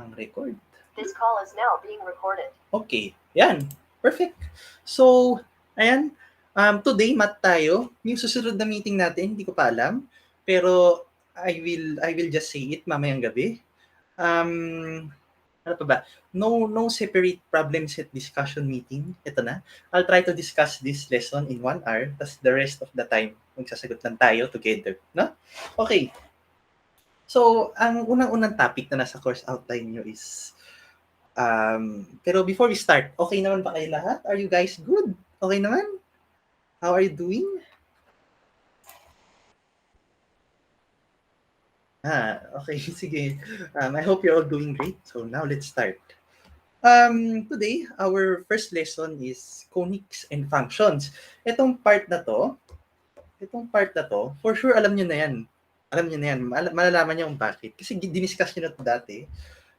ang record. This call is now being recorded. Okay, yan. Perfect. So, ayan. Today, math tayo. Yung susunod na meeting natin, hindi ko pa alam. Pero, I will just say it mamayang gabi. Ano pa ba? No separate problem set discussion meeting. Ito na. I'll try to discuss this lesson in 1 hour. Tas the rest of the time, magsasagot lang tayo together. No? Okay. So, ang unang-unang topic na nasa course outline nyo is pero before we start, okay naman ba kayo lahat? Are you guys good? Okay naman? How are you doing? Okay, sige. I hope you're all doing great. So now let's start. Today, our first lesson is Conics and Functions. Itong part na to, for sure alam nyo na yan. Alam nyo na yan. Malalaman nyo kung bakit. Kasi diniscuss nyo na to dati.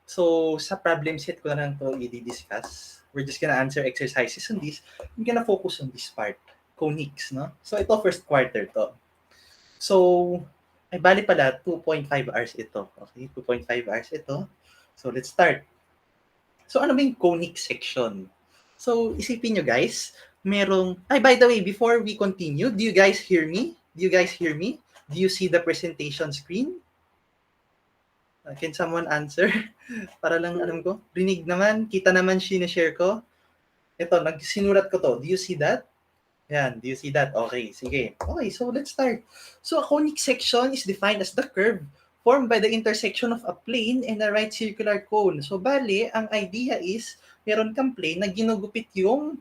So, sa problem set ko na lang ito i-discuss. We're just gonna answer exercises on this. I'm gonna focus on this part, conics, no? So, ito first quarter to. So, ay bali pala, 2.5 hours ito. Okay, 2.5 hours ito. So, let's start. So, ano ba yung conic section? So, isipin nyo guys, merong... Ay, by the way, before we continue, do you guys hear me? Do you guys hear me? Do you see the presentation screen? Can someone answer? Para lang alam ko. Rinig naman. Kita naman sinishare ko. Ito, sinulat ko to. Do you see that? Yan. Do you see that? Okay. Sige. Okay. So, let's start. So, a conic section is defined as the curve formed by the intersection of a plane and a right circular cone. So, bali, ang idea is, meron kang plane na ginugupit yung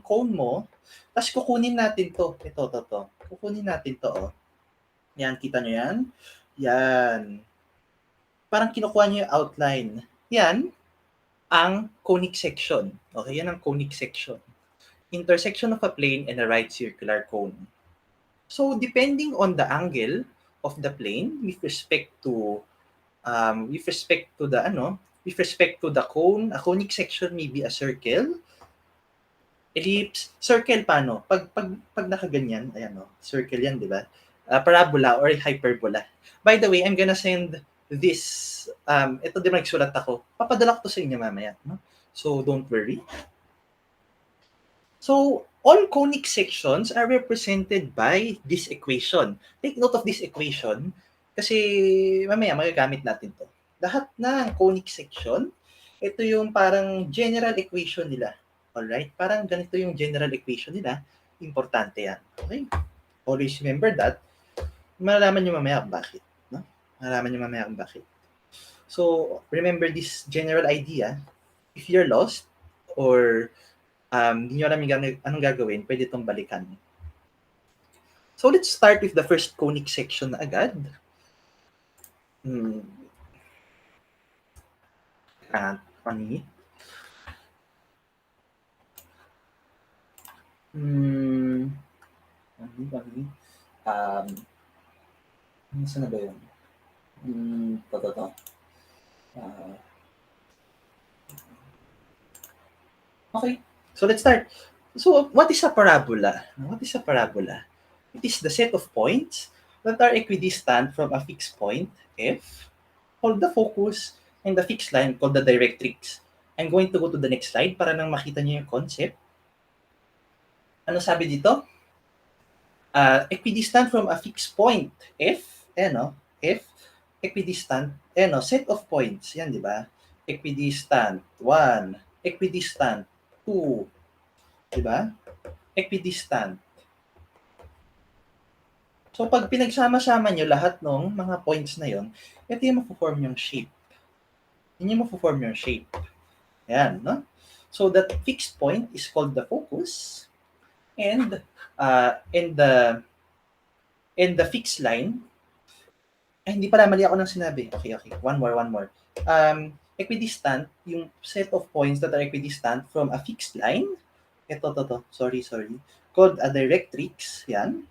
cone mo. Tapos, kukunin natin to. Ito. Kukunin natin to, oh. Yan, kita nyo yan? Yan. Parang kinukuha nyo yung outline. Yan ang conic section. Okay, yan ang conic section. Intersection of a plane and a right circular cone. So, depending on the angle of the plane with respect to the cone, a conic section may be a circle, ellipse, circle paano? Pag nakaganyan, ayan o, circle yan, di ba? Parabola or hyperbola. By the way, I'm gonna send this, ito din nagsulat ako. Papadala ko to sa inyo mamaya. No? So, don't worry. So, all conic sections are represented by this equation. Take note of this equation kasi mamaya magagamit natin to. Lahat ng conic section, ito yung parang general equation nila. Alright? Parang ganito yung general equation nila. Importante yan. Okay? Always remember that. Malalaman nyo mamaya kung bakit. No? Malalaman nyo mamaya kung bakit. So, remember this general idea. If you're lost or hindi nyo alam anong gagawin, pwede itong balikan. So, let's start with the first conic section na agad. Funny. Saan na ba yun? Okay, so let's start. So, what is a parabola? What is a parabola? It is the set of points that are equidistant from a fixed point, F, called the focus, and the fixed line called the directrix. I'm going to go to the next slide para nang makita niyo yung concept. Ano sabi dito? Equidistant from a fixed point, F, F, equidistant, set of points, yan, di ba? Equidistant, 1, equidistant, 2, di ba? Equidistant. So, pag pinagsama-sama nyo lahat ng mga points na yon, ito yung mapo-form yung shape. Yun yung mapo-form yung shape. Yan, no? So, that fixed point is called the focus, and the fixed line, hindi pala, mali ako nang sinabi. Okay. One more. Equidistant, yung set of points that are equidistant from a fixed line, sorry, called a directrix, yan.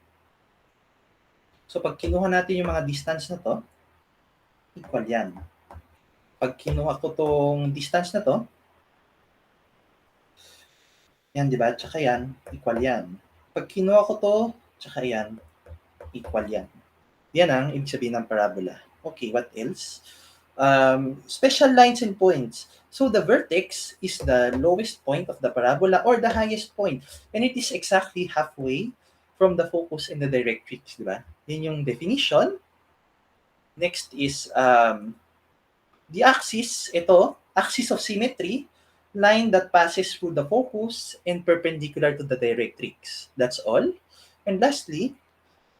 So, pag kinuha natin yung mga distance na to, equal yan. Pag kinuha ko tong distance na to, yan, di ba? Tsaka yan, equal yan. Pag kinuha ko to, tsaka yan, equal yan. Yan ang ibig sabihin ng parabola. Okay, what else? Special lines and points. So the vertex is the lowest point of the parabola or the highest point. And it is exactly halfway from the focus and the directrix, di ba? Yun yung definition. Next is the axis, ito, axis of symmetry, line that passes through the focus and perpendicular to the directrix. That's all. And lastly,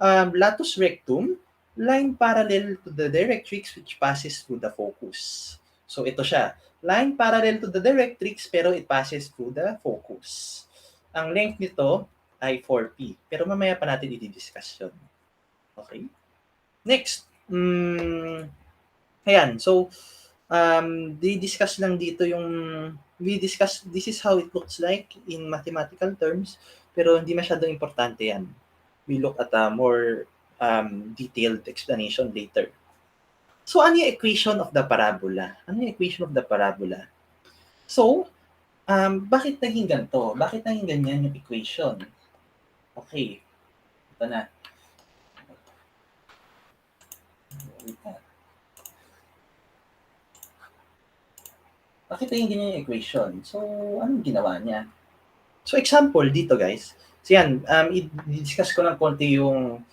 latus rectum, line parallel to the directrix which passes through the focus. So ito siya, line parallel to the directrix pero it passes through the focus. Ang length nito ay 4p. Pero mamaya pa natin i-discuss yun. Okay? Next, ayan. So, di-discuss lang dito yung, we discuss, this is how it looks like in mathematical terms, pero hindi masyadong importante yan. We look at a more detailed explanation later. So, ano yung equation of the parabola? Ano yung equation of the parabola? So, bakit naging ganito? Bakit naging ganyan yung equation? Okay. Ito na. Bakit naging ganyan yung equation? So, anong ginawa niya? So, example dito, guys. So, yan. I-discuss ko ng konti yung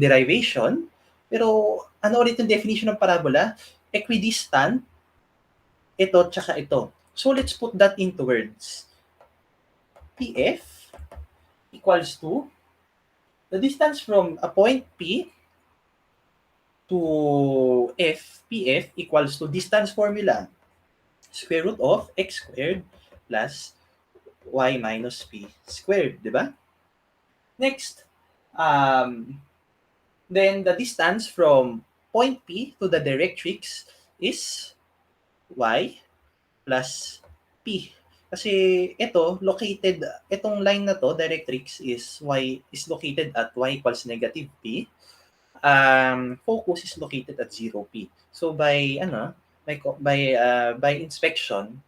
derivation. Pero, ano ulit yung definition ng parabola? Equidistant, ito, tsaka ito. So, let's put that into words. PF equals to the distance from a point P to F, PF equals to distance formula, square root of x squared plus y minus p squared, di ba? Next, then the distance from point P to the directrix is y plus p. Kasi itong line na to, directrix is located at y equals negative p. Focus is located at 0p. So by inspection,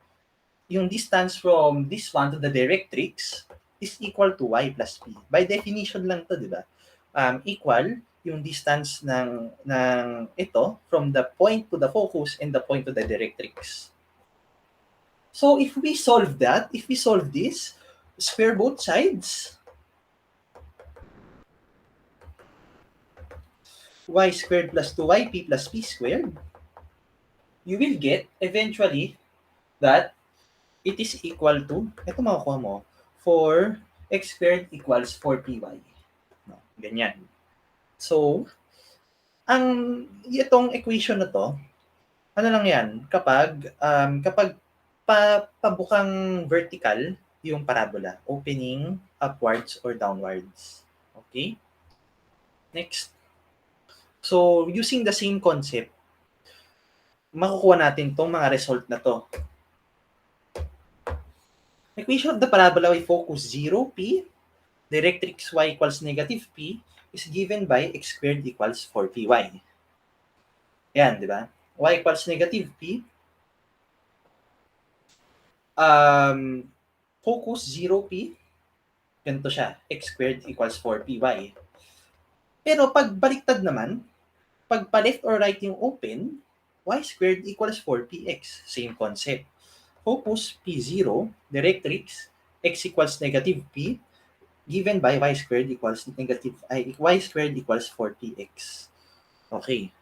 yung distance from this one to the directrix is equal to y plus p. By definition lang to, di ba? Equal yung distance ng ito from the point to the focus and the point to the directrix. So if we solve this, square both sides, y squared plus 2yp plus p squared, you will get eventually that it is equal to, ito makukuha mo, 4x squared equals 4py. No, ganyan. So, itong equation na to, ano lang yan, kapag pabukang vertical yung parabola, opening upwards or downwards. Okay? Next. So, using the same concept, makukuha natin tong mga result na to. Equation of the parabola with focus 0p, directrix y equals negative p, is given by x squared equals 4py. Yan, di ba? Y equals negative p, focus 0p, ganito siya, x squared equals 4py. Pero pag baliktad naman, pag pa-left or right yung open, y squared equals 4px. Same concept. Focus P0, directrix, x equals negative p, given by y squared equals y squared equals 4px. Okay.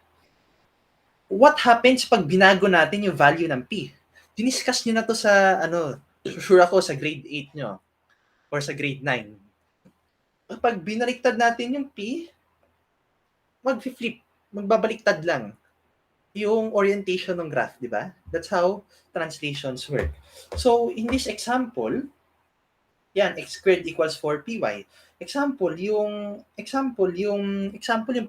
What happens pag binago natin yung value ng p? Diniscuss nyo na to sa, sure ako sa grade 8 nyo or sa grade 9. Pag binaliktad natin yung p, mag-flip, magbabaliktad lang yung orientation ng graph, di ba? That's how translations work. So, in this example, yan, x squared equals 4py. Example yung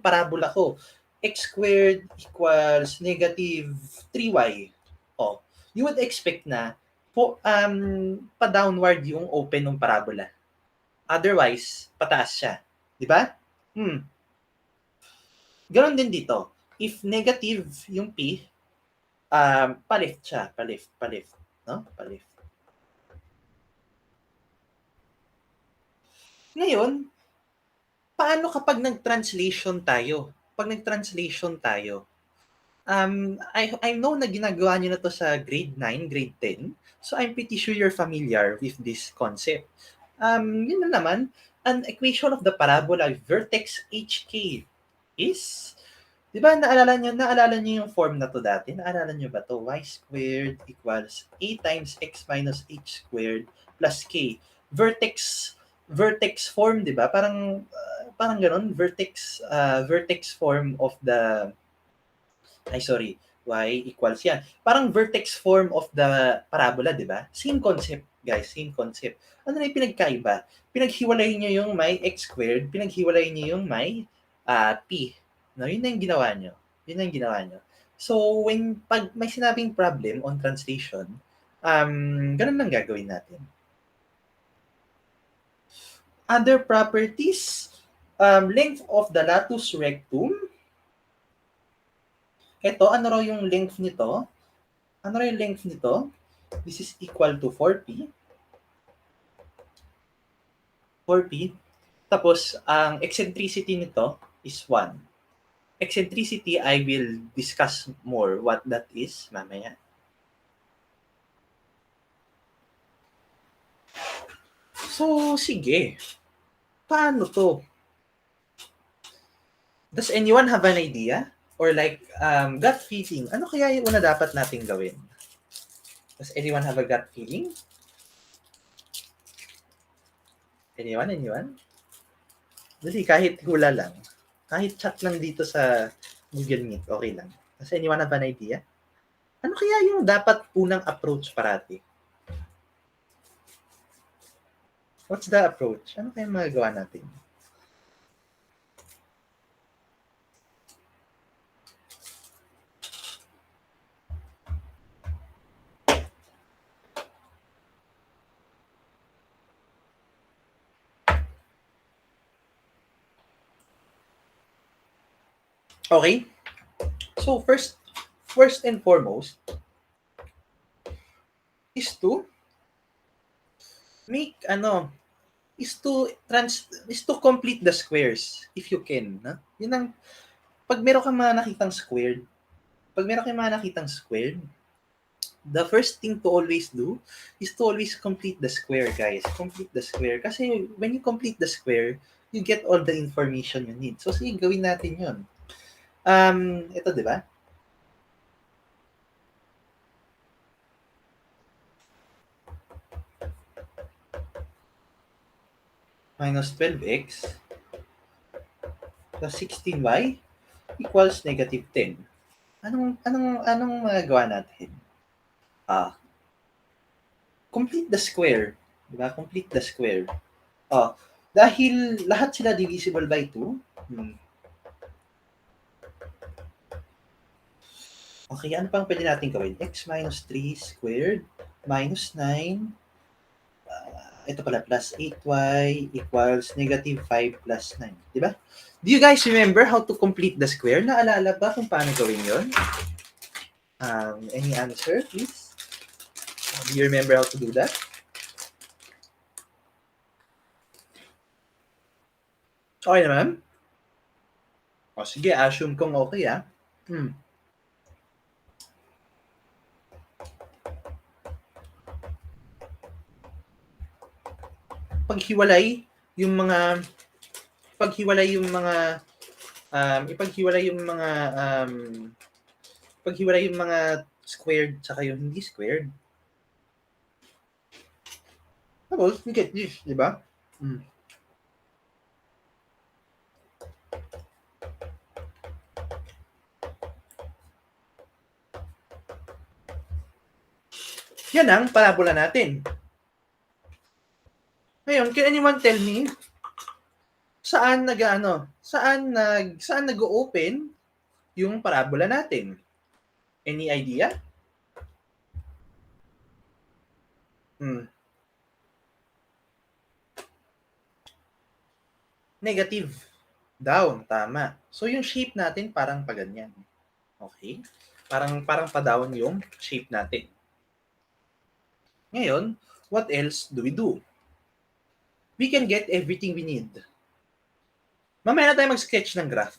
parabola ko. X squared equals negative 3y. Oh, you would expect na pa-downward yung open ng parabola. Otherwise, pataas siya. Di ba? Ganon din dito. If negative yung p, pa-left siya. Pa-left. No? Pa-left. Ngayon, paano kapag nag-translation tayo? Pag nag-translation tayo, I know na ginagawa niyo na to sa grade 9, grade 10. So I'm pretty sure you're familiar with this concept. Yun na naman, an equation of the parabola vertex HK is, di ba naalala niyo yung form na to dati? Naalala niyo ba to? Y squared equals A times X minus H squared plus K. Vertex form, di ba? Parang ganun, vertex form of the, y equals yan. Parang vertex form of the parabola, di ba? Same concept, guys, same concept. Ano na yung pinagkaiba? Pinaghiwalay niyo yung may x squared, pinaghiwalay niyo yung may p. No, yun na yung ginawa niyo. Yun na yung ginawa niyo. So, pag may sinabing problem on translation, ganun lang gagawin natin. Other properties, length of the latus rectum. Ito, ano raw yung length nito? Ano raw yung length nito? This is equal to 4p. 4p. Tapos, ang eccentricity nito is 1. Eccentricity, I will discuss more what that is mamaya. So, sige. Paano to? Does anyone have an idea? Or like, gut feeling? Ano kaya yung una dapat nating gawin? Does anyone have a gut feeling? Anyone? Dali, kahit hula lang. Kahit chat lang dito sa Google Meet, okay lang. Does anyone have an idea? Ano kaya yung dapat unang approach parati? What's the approach? Ano kaya magagawa natin? Okay? So first and foremost is to make is to complete the squares if you can, no? Yun ang pag meron kang mga nakitang squared, the first thing to always do is to always complete the square, guys. Complete the square. Kasi when you complete the square, you get all the information you need. So, sige, gawin natin yun. Ito, di ba? Minus 12x plus 16y equals negative 10. Anong magagawa natin? Complete the square. Diba? Complete the square. Dahil lahat sila divisible by 2, okay, ano pang pwede natin gawin? X minus 3 squared minus 9, ito pala, plus 8y equals negative 5 plus 9. Diba? Do you guys remember how to complete the square? Naalala ba kung paano gawin yun? Any answer, please? Do you remember how to do that? Okay naman? O sige, assume kong okay Ipaghiwalay yung mga squared tsaka yung hindi squared. Tapos, you get this, di ba? Yan ang parabola natin. Ngayon, can anyone tell me saan nag-open yung parabola natin? Any idea? Negative. Down, tama. So yung shape natin parang paganyan. Okay? Parang pa-down yung shape natin. Ngayon, what else do we do? We can get everything we need. Mamaya na tayo mag-sketch ng graph.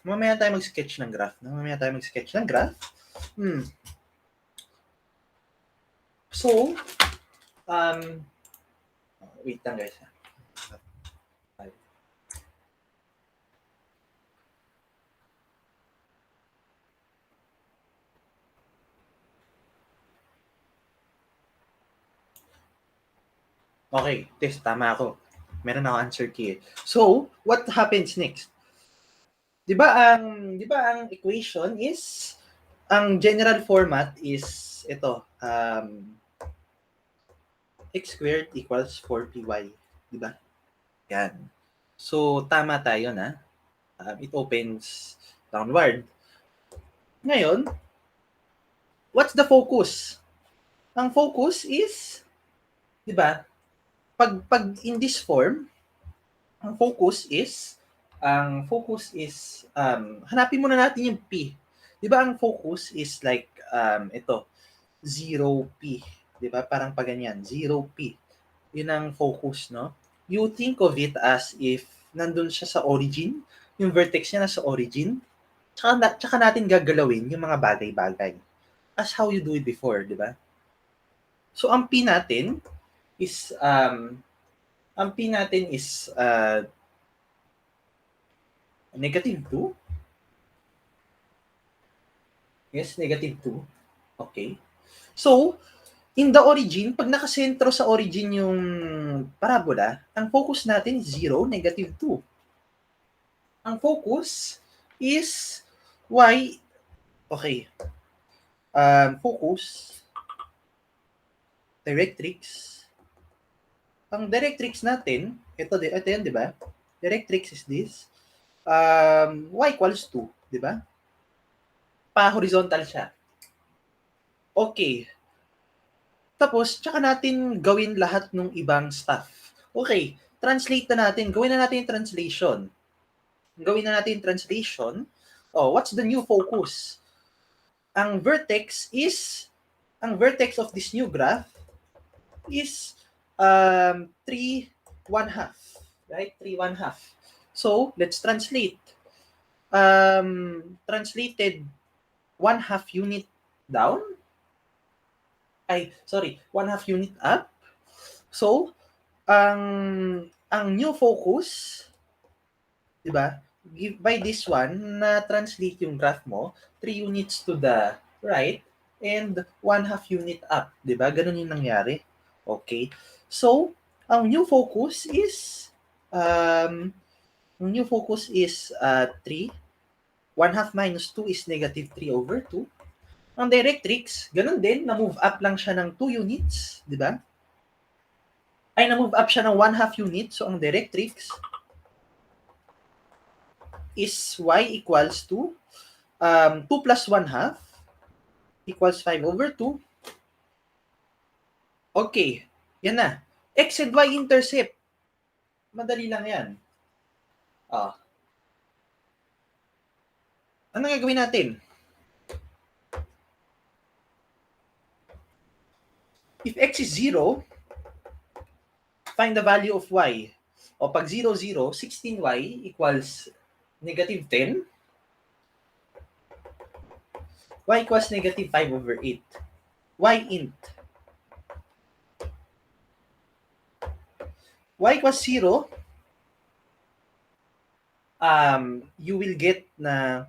So, wait lang guys. Okay, test, tama ako. Meron ako answer key. So, what happens next? 'Di ba ang equation is ang general format is ito, x squared equals 4py, 'di ba? Yan. So, tama tayo na. It opens downward. Ngayon, what's the focus? Ang focus is, 'di ba? Pag in this form, ang focus is hanapin muna natin yung p. 'Di ba ang focus is like ito, 0p, 'di ba? Parang pa ganyan, 0p. 'Yun ang focus, no? You think of it as if nandun siya sa origin, yung vertex niya nasa origin, tsaka natin gagalawin yung mga bagay-bagay. As how you do it before, 'di ba? So ang p natin is negative 2. Yes, negative 2. Okay. So, in the origin, pag nakasentro sa origin yung parabola, ang focus natin is 0, negative 2. Ang focus is y. Okay. Focus, directrix. Ang directrix natin, ito yan, di ba? Directrix is this. Y equals 2, di ba? Pa-horizontal siya. Okay. Tapos, tsaka natin gawin lahat ng ibang stuff. Okay, translate na natin. Gawin na natin yung translation. Gawin na natin yung translation. Oh, what's the new focus? Ang vertex of this new graph is 3, 1/2. Right? 3, 1/2. So, let's translate. Translated 1/2 unit down. 1/2 unit up. So, ang new focus, 'di ba? By this one, na translate yung graph mo, 3 units to the right and 1/2 unit up, 'di ba? Ganun yung nangyari. Okay. So, ang new focus is 3. 1/2 minus 2 is negative 3/2. Ang directrix, ganun din, na-move up lang siya ng 2 units, di ba? Ay, na-move up siya ng 1/2 unit. So, ang directrix is y equals to 2 plus 1/2 equals 5/2. Okay, yan na. X and y intercept. Madali lang yan. Ano gagawin natin? If x is 0, find the value of y. O pag 0, 0, 16y equals negative 10. Y equals negative 5/8. Y int. Y equals 0. You will get na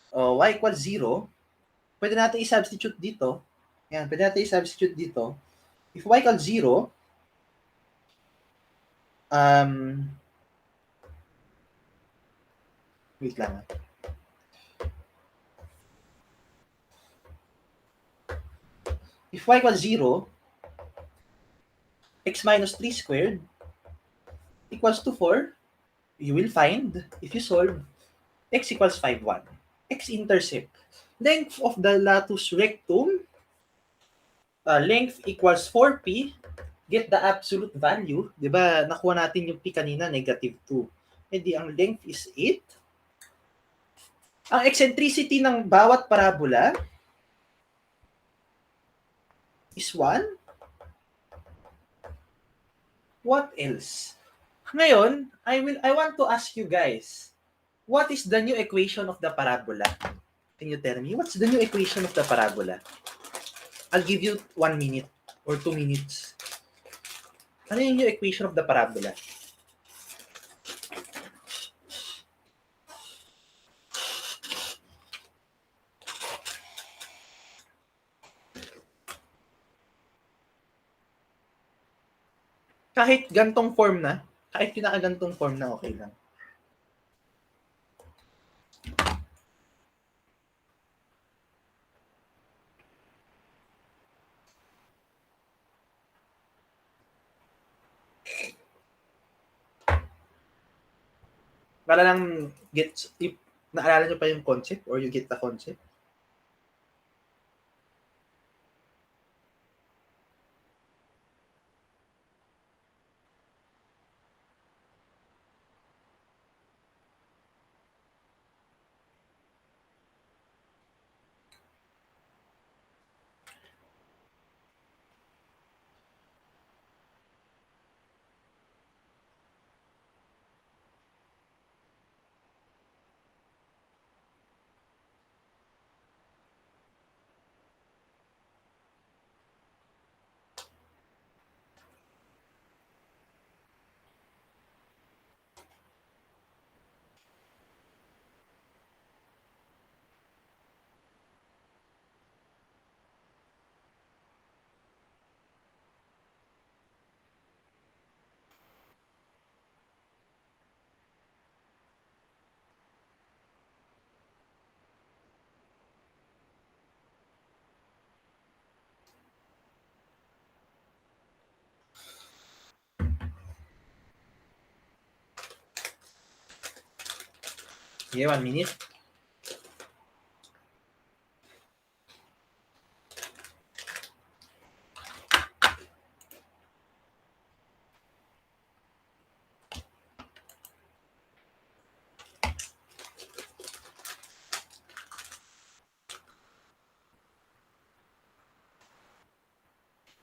y equals 0. Pwede natin i-substitute dito. Yan, pwede natin i-substitute dito. If y equals 0, wait lang. If y equals 0, x minus 3 squared equals to 4, you will find, if you solve, x equals 5/1. X-intercept. Length of the latus rectum, length equals 4p. Get the absolute value. Di ba, nakuha natin yung p kanina, negative 2. E di, ang length is 8. Ang eccentricity ng bawat parabola is 1. What else? Ngayon, I want to ask you guys, what is the new equation of the parabola? Can you tell me what's the new equation of the parabola? I'll give you 1 minute or 2 minutes. Ano yung new equation of the parabola? Kahit gantong form na, kahit pinakagantong form na, okay lang. Para lang if naalala nyo pa yung concept or you get the concept. Sige, 1 minute.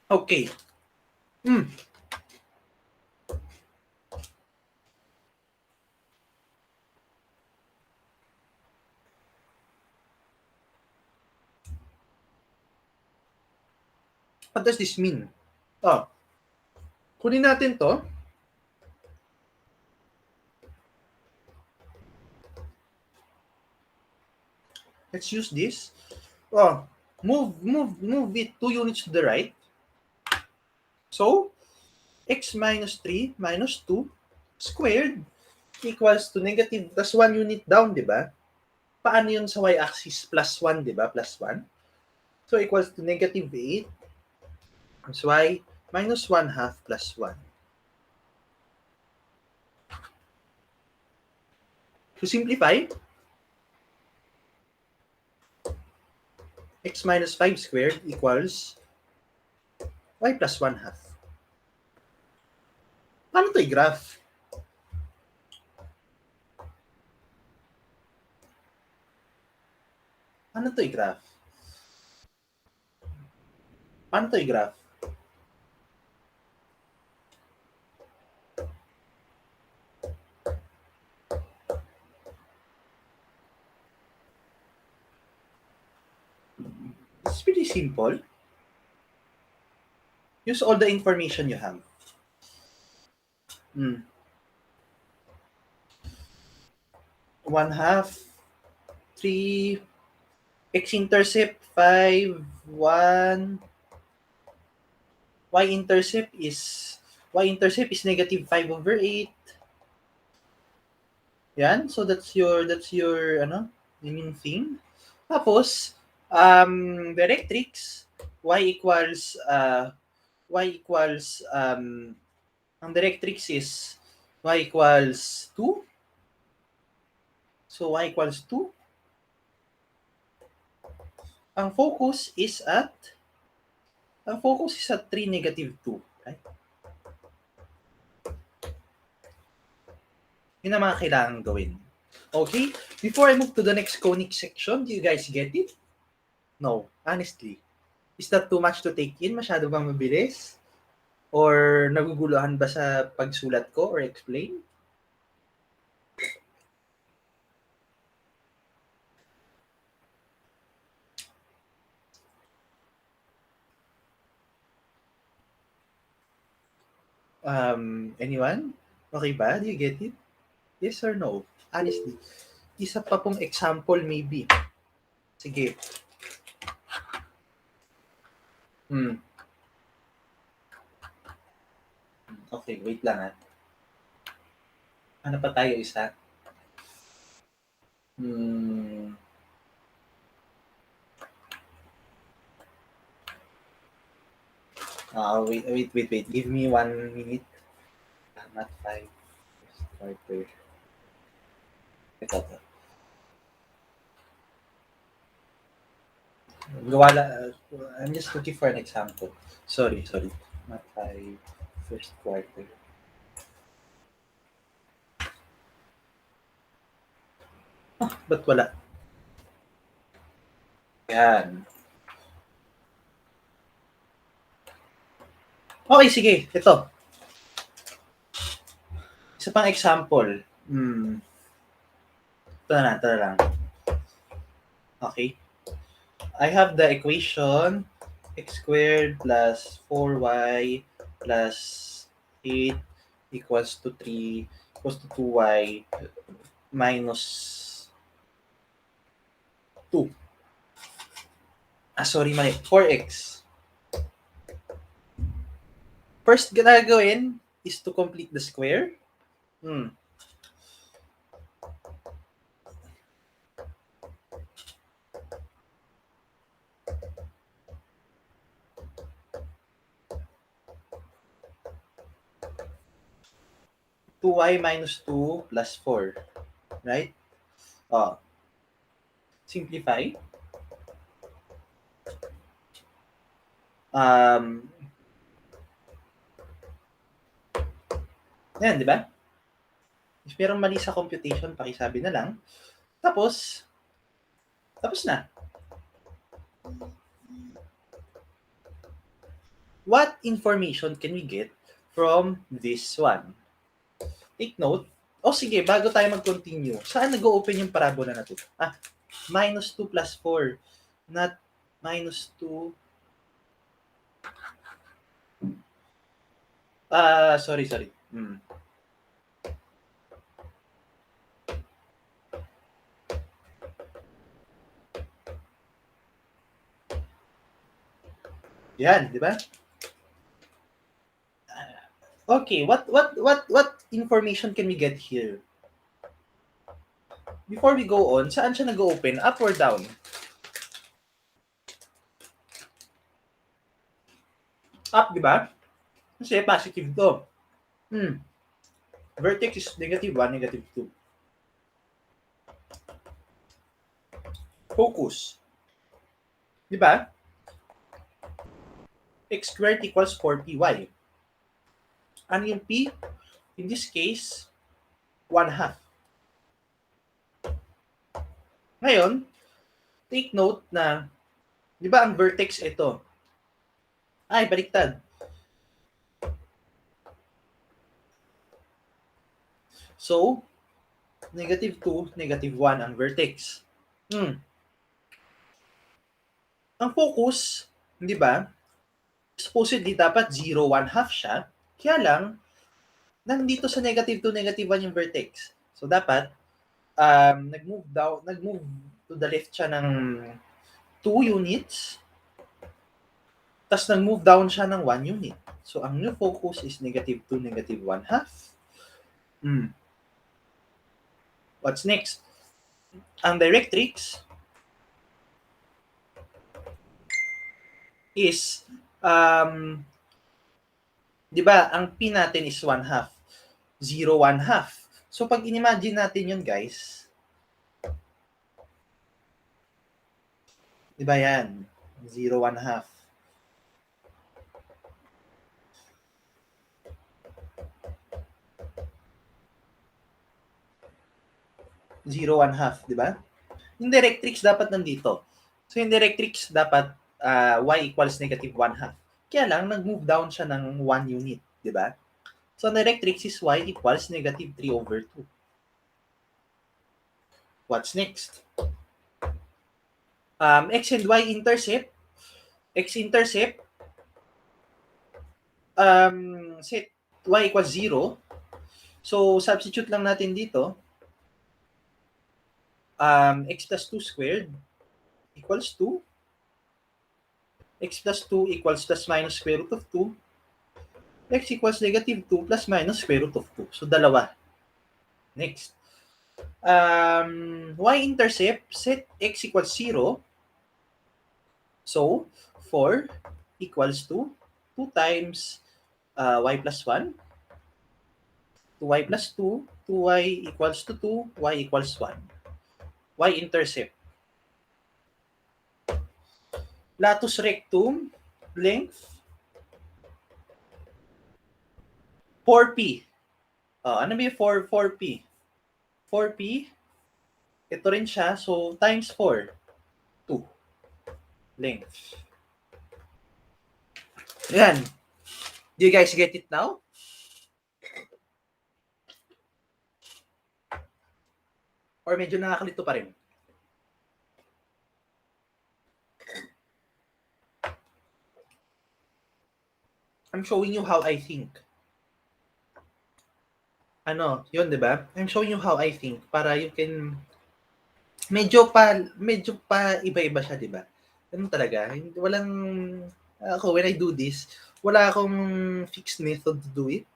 Okay. What does this mean? Oh, kunin natin to. Let's use this. Oh, move it 2 units to the right. So, x minus 3 minus 2 squared equals to negative plus 1 unit down, di ba? Paano yun sa y-axis? Plus 1, di ba? Plus 1. So, equals to negative 8 times y minus 1 half plus 1. To simplify, x minus 5 squared equals y plus 1 half. Paano ito i-graph? Paano ito i-graph? Paano ito i-graph? It's pretty simple. Use all the information you have. 1 half, 3, x-intercept 5, 1, y-intercept is negative 5 over 8. Yan, so that's your main thing. Tapos, directrix, ang directrix is y equals 2. So, y equals 2. Ang focus is at 3, negative 2. Right? Yun ang mga kailangan gawin. Okay? Before I move to the next conic section, do you guys get it? No, honestly. Is that too much to take in? Masyado bang mabilis? Or naguguluhan ba sa pagsulat ko or explain? Anyone? Okay ba? Do you get it? Yes or no? Honestly. Isa pa pong example maybe. Sige. Hmm. Okay, wait lang ha. Ano pa tayo isa? Hmm. Wait. Give me 1 minute. Not 5. Quarter. Ito. I'm just looking for an example. Sorry. Not 5. First quarter. Ba't wala? Yan. Okay, sige. Ito. Isa pang example. Ito na lang. Okay. I have the equation x squared plus 4y plus 8 equals to 3 equals to 2y minus 2. Sorry, mali. 4x. First gagawin is to complete the square. 2y minus 2 plus 4. Right? Simplify. Yan, di ba? If merong mali sa computation, pakisabi na lang. Tapos na. What information can we get from this one? Take note. Sige, bago tayo mag-continue, saan nag-open yung parabola na to? Minus 2 plus 4. Not minus 2. Sorry. Yan, di ba? Okay, what information can we get here? Before we go on, saan siya nag-open? Up or down? Up, di ba? Kasi positive to. Vertex is negative 1, negative 2. Focus. Di ba? X squared equals 4py. Ano yung p? In this case, 1/2. Ngayon, take note na, di ba ang vertex ito? Baliktad. So, negative 2, negative 1 ang vertex. Ang focus, di ba, supposedly dapat 0, 1/2 siya. Kaya lang, nandito sa negative 2, negative 1 yung vertex. So, dapat, nag-move to the left siya ng 2 units. Tapos nag-move down siya ng 1 unit. So, ang new focus is negative 2, negative 1/2. What's next? Ang directrix is, di ba, ang P natin is 1/2. 0, 1/2. So, pag in-imagine natin yun, guys, di ba yan? 0, 1/2. Zero, 1/2, di ba? Yung directrix dapat nandito. So, yung directrix dapat y equals negative 1/2. Kaya lang, nag-move down siya ng 1 unit, di ba? So, ang directrix is y equals negative 3/2. What's next? X and y intercept. X-intercept, set y equals 0. So, substitute lang natin dito. X plus 2 squared equals 2. X plus 2 equals plus minus square root of 2. X equals negative 2 plus minus square root of 2. So, dalawa. Next. Y-intercept, set x equals 0. So, 4 equals to 2 times y plus 1. 2y plus 2. 2y equals to 2. Y equals 1. Y-intercept. Latus rectum, length, 4p. Ano ba yung 4p? 4p, ito rin siya. So, times 4. 2. Length. Yan. Do you guys get it now? Or medyo nakakalito pa rin? I'm showing you how I think. Ano, yun, di ba? I'm showing you how I think para you can medyo pa iba-iba siya, di ba? Ganun talaga. Walang ako when I do this, wala akong fixed method to do it.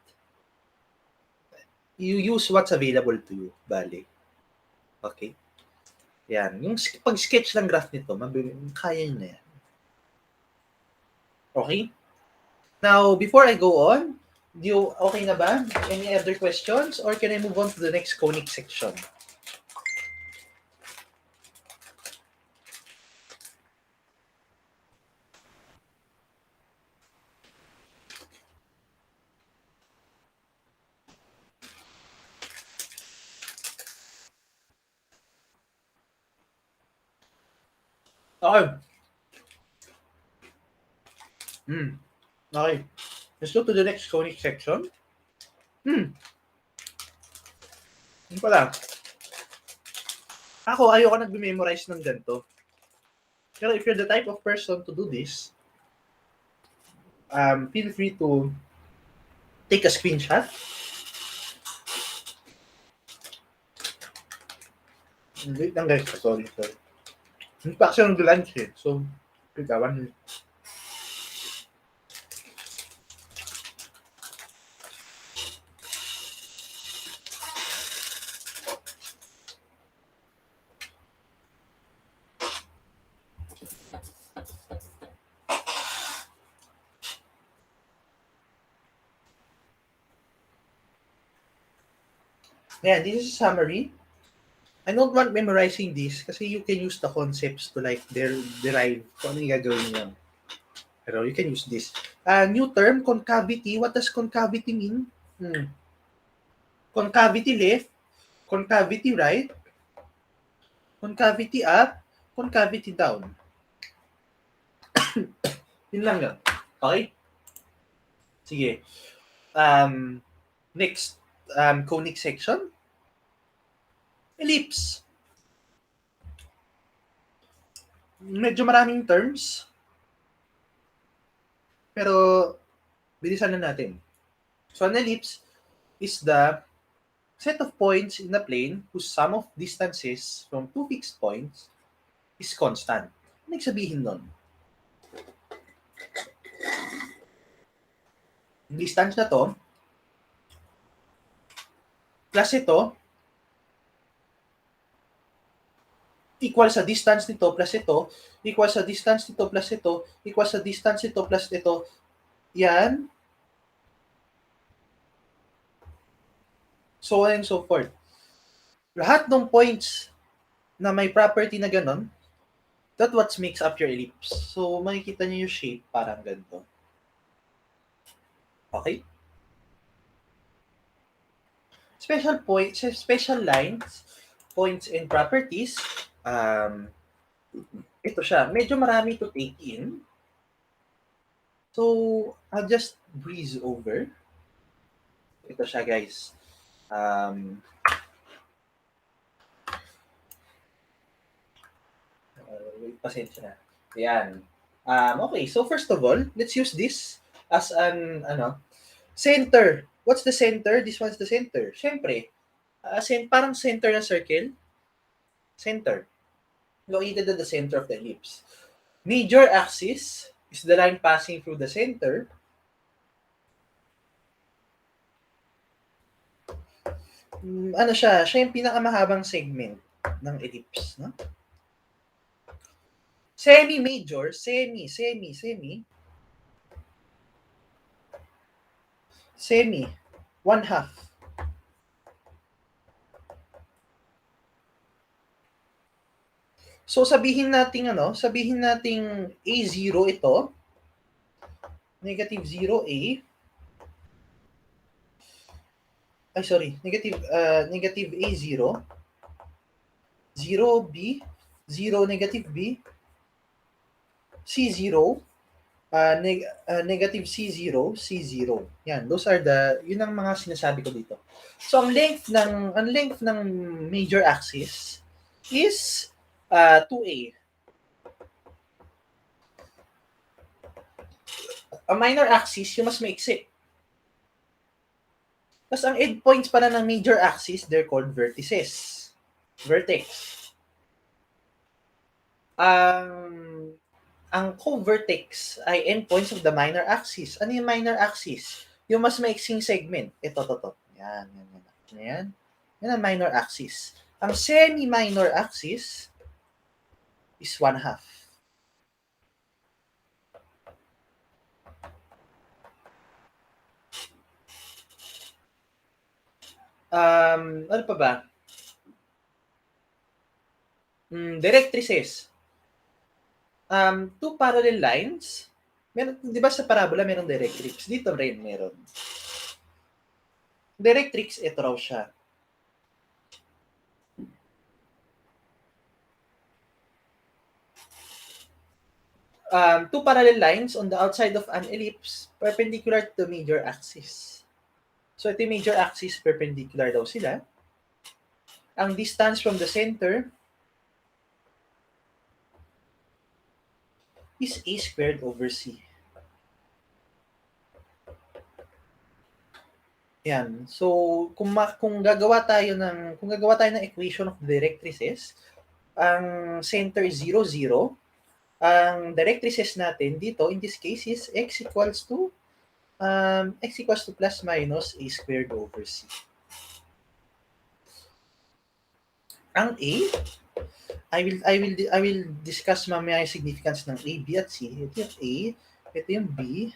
You use what's available to you, bali. Okay? Yan. Yung pag-sketch ng graph nito, kaya nyo na yan. Okay? Now, before I go on, okay na ba? Any other questions? Or can I move on to the next conic section? Okay. Okay. Let's go to the next conic section. Yun pala. Ako, ayoko nag-memorize ng ganito. Pero if you're the type of person to do this, feel free to take a screenshot. Wait lang guys. Sorry. Hindi pa kasi nag-lunch eh. So, pigawan. Yeah, this is a summary. I don't want memorizing this kasi you can use the concepts to like derive kung ano yung gagawin nyo. Pero you can use this. New term, concavity. What does concavity mean? Concavity left, concavity right, concavity up, concavity down. Yun lang yan. Okay? Sige. Next, conic section. Ellipse. Medyo maraming terms. Pero, bilisan na natin. So, an ellipse is the set of points in a plane whose sum of distances from two fixed points is constant. Ano sabihin nun? Yung distance na to, plus ito, equal sa distance nito plus ito, equal sa distance nito plus ito, equal sa distance nito plus ito. Yan. So on and so forth. Lahat ng points na may property na ganun, that's what makes up your ellipse. So makikita niyo yung shape parang ganito. Okay? Special lines, points and properties. Ito siya. Medyo marami to take in. So, I'll just breeze over. Ito siya, guys. Pasensya na. Ayan. Okay, so first of all, let's use this as an center What's the center? This one's the center. Siyempre, parang center ng circle. Center. Located at the center of the ellipse. Major axis is the line passing through the center. Ano siya yung pinakamahabang segment ng ellipse, no? Semi-major, semi, one half. So sabihin nating A0 ito, negative 0A, negative A0, 0B, 0 negative B, C0, negative C0, C0. Yan, yun ang mga sinasabi ko dito. So ang length ng major axis is 2A. Ang minor axis, yung mas maiksi. Tapos ang endpoints pala ng major axis, they're called vertices. Vertex. Ang co-vertex ay endpoints of the minor axis. Ano yung minor axis? Yung mas maiksing segment. Ito. Yan. Yan ang minor axis. Ang semi-minor axis is 1/2. Ano pa ba? Directrices. Two parallel lines. Meron, di ba sa parabola merong directrix? Dito rin meron. Directrix, ito raw siya. Two parallel lines on the outside of an ellipse perpendicular to the major axis. So ito yung major axis, perpendicular daw sila. Ang distance from the center is A squared over C. Yan. So kung gagawa tayo ng equation of directrices, ang center is 0, 0. Ang directrices natin dito, in this case, is x equals to plus minus A squared over C. Ang A, I will discuss mamaya yung significance ng A, B at C. Ito yung A, ito yung B,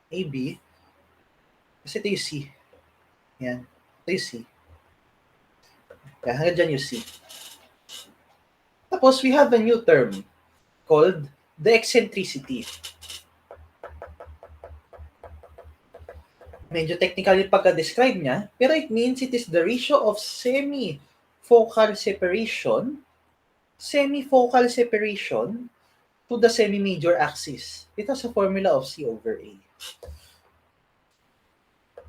A, B, kasi ito yung C. Yan. Ito yung C. Kaya hanggang dyan yung C. Tapos, we have a new term called the eccentricity. Medyo technical yung pagka-describe niya, pero it means it is the ratio of semi-focal separation to the semi-major axis. Ito sa formula of C over A.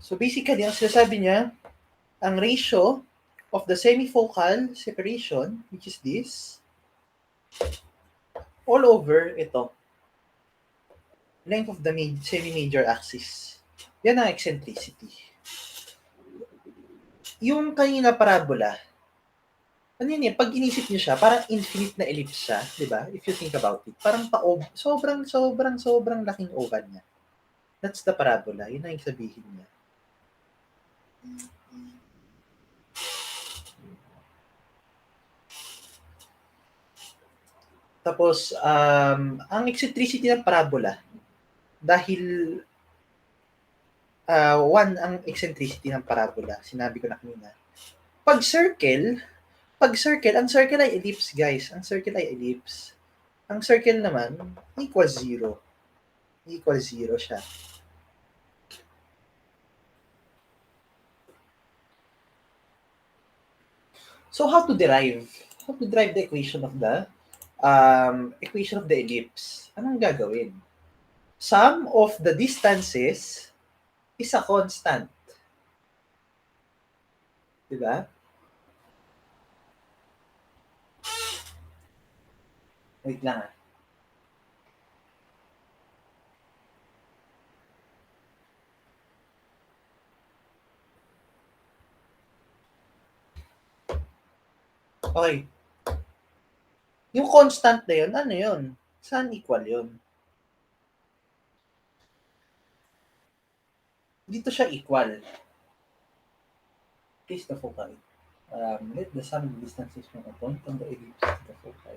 So basically, ang sinasabi niya, ang ratio of the semi-focal separation, which is this, all over ito, length of the semi-major axis. Yan ang eccentricity. Yung kanina parabola, ano yun pag inisip niyo siya, parang infinite na ellipse siya, di ba? If you think about it. Parang sobrang laking oval niya. That's the parabola. Yun ang sabihin niya. Tapos, ang eccentricity ng parabola, dahil 1 ang eccentricity ng parabola, sinabi ko na kanina. Pag circle, ang circle ay ellipse, guys. Ang circle ay ellipse. Ang circle naman, equals 0. Equals 0 siya. So, how to derive the equation of the ellipse? Anong gagawin? Sum of the distances is a constant. Diba? Wait lang ah. Okay. Yung constant na yun, ano yun? Saan equal yun? Dito siya equal. Place the foci. Let the sum of distances from a point on the ellipse to the foci.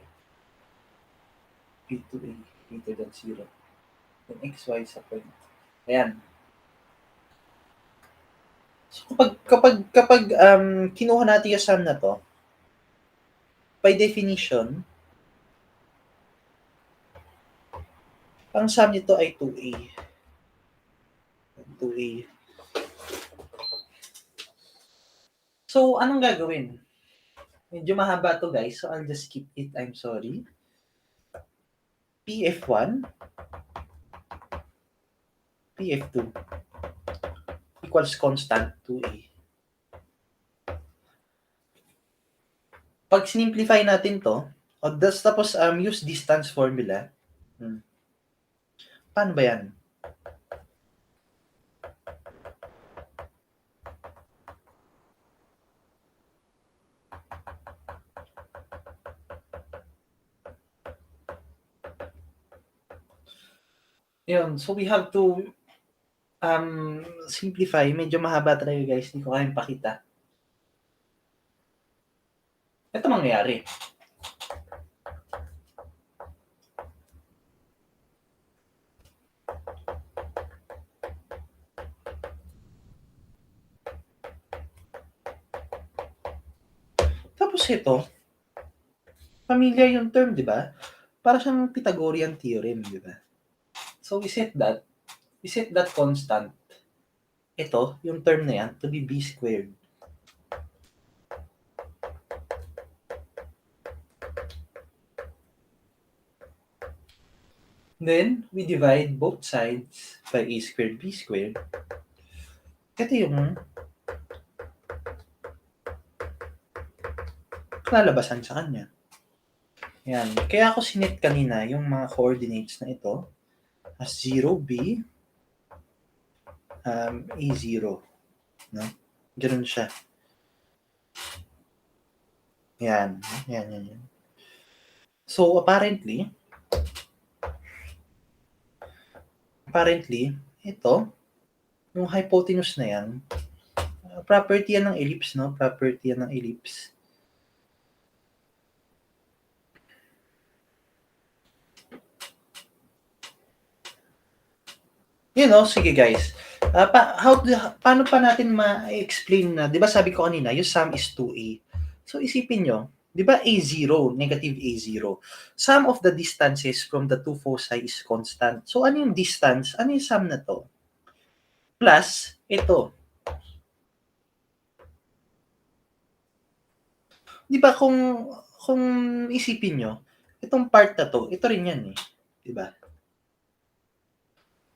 P to A greater than 0. Then xy sa point. Ayan. So kapag kinuha natin yung sum na to, by definition, ang sum nito ay 2A. 2A. So, anong gagawin? Medyo mahaba to guys, so I'll just skip it. I'm sorry. PF1, PF2 equals constant 2A. Pag simplify natin to, tapos use distance formula. Paano ba yan? Yun, so we have to simplify. Medyo mahaba talaga guys, hindi ko kayang pakita. Ito mangyayari. Tapos ito, familiar yung term, di ba? Para siyang Pythagorean theorem, di ba? So we set that constant. Ito, yung term na yan, to be b squared. Then, we divide both sides by a squared b squared. Ito yung lalabasan sa kanya. Yan. Kaya ako sinit kanina yung mga coordinates na ito as 0b, a0. No? Ganun siya. Yan. Yan. So, apparently, ito, yung hypotenuse na yan, property yan ng ellipse, no? Property yan ng ellipse. You know, sige guys. Paano pa natin ma-explain na, di ba sabi ko kanina, yung sum is 2A. So, isipin nyo, di ba A0, negative A0. Sum of the distances from the two foci is constant. So, ano yung distance? Ano yung sum na to? Plus, ito. Di ba kung isipin nyo, itong part na to, ito rin yan eh. Di ba?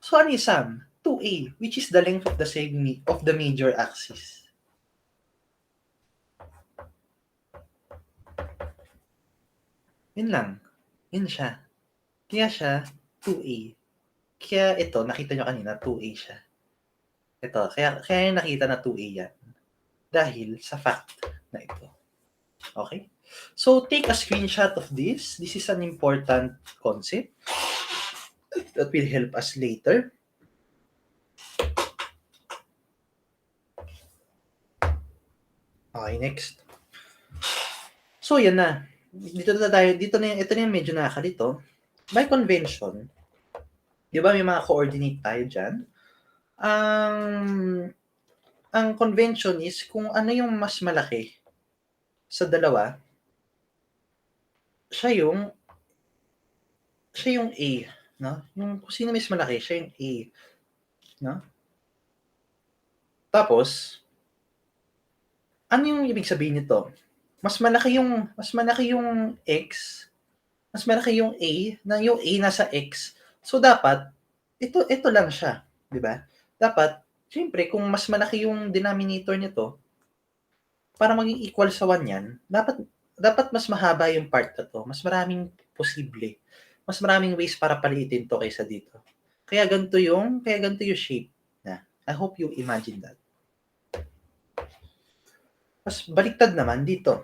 So, ano yung sum? 2A, which is the length of the major axis. Yun lang. Yun siya. Kaya siya 2A. Kaya ito, nakita nyo kanina, 2A siya. Ito, kaya nakita na 2A yan. Dahil sa fact na ito. Okay? So, take a screenshot of this. This is an important concept that will help us later. Okay, next. So, yan na. Ito na yung medyo nakakalito. By convention, di ba may mga coordinate tayo dyan? Ang convention is kung ano yung mas malaki sa dalawa, siya yung A, no? Yung kung sino mas malaki, siya yung A, no? Tapos, ano yung ibig sabihin nito? Mas malaki yung X, mas malaki yung A, na yung A nasa X. So dapat ito lang siya, di ba? Dapat syempre kung mas malaki yung denominator nito, para maging equal sa 1 yan, dapat mas mahaba yung part na to. Mas maraming posible. Mas maraming ways para palitin to kaysa dito. Kaya ganito yung shape na. I hope you imagine that. Mas baliktad naman dito.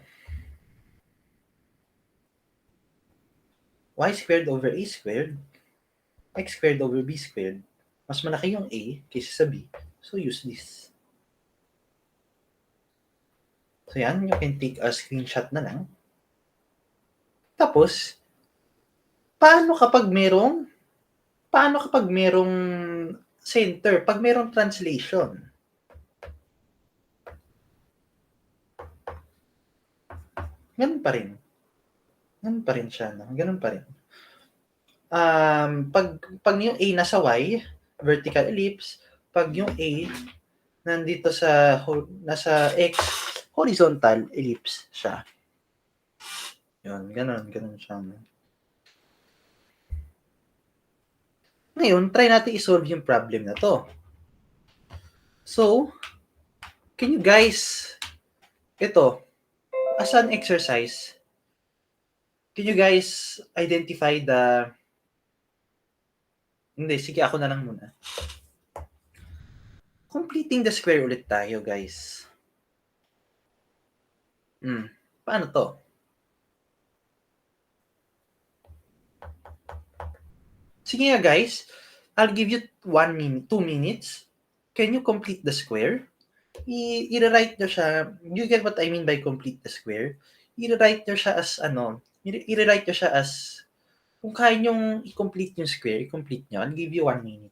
y squared over a squared, x squared over b squared. Mas malaki yung a kaysa sa b. So, use this. So, yan. You can take a screenshot na lang. Tapos, paano kapag merong center? Pag merong translation? Ganun pa rin. Ganun pa rin siya. No? Ganun pa rin. Pag yung A nasa Y, vertical ellipse, pag yung A nandito nasa X, horizontal ellipse siya. Yun, ganun siya. Ngayon, try natin i-solve yung problem na to. So, can you guys, ito, as an exercise, can you guys identify hindi, sige, ako na lang muna. Completing the square ulit tayo, guys. Paano to? Sige nga, guys. I'll give you 1 minute, 2 minutes. Can you complete the square? I-rewrite nyo siya. You get what I mean by complete the square? I-rewrite nyo siya as i-rewrite nyo siya as kung kaya nyong i-complete yung square, i-complete nyo. I'll give you 1 minute.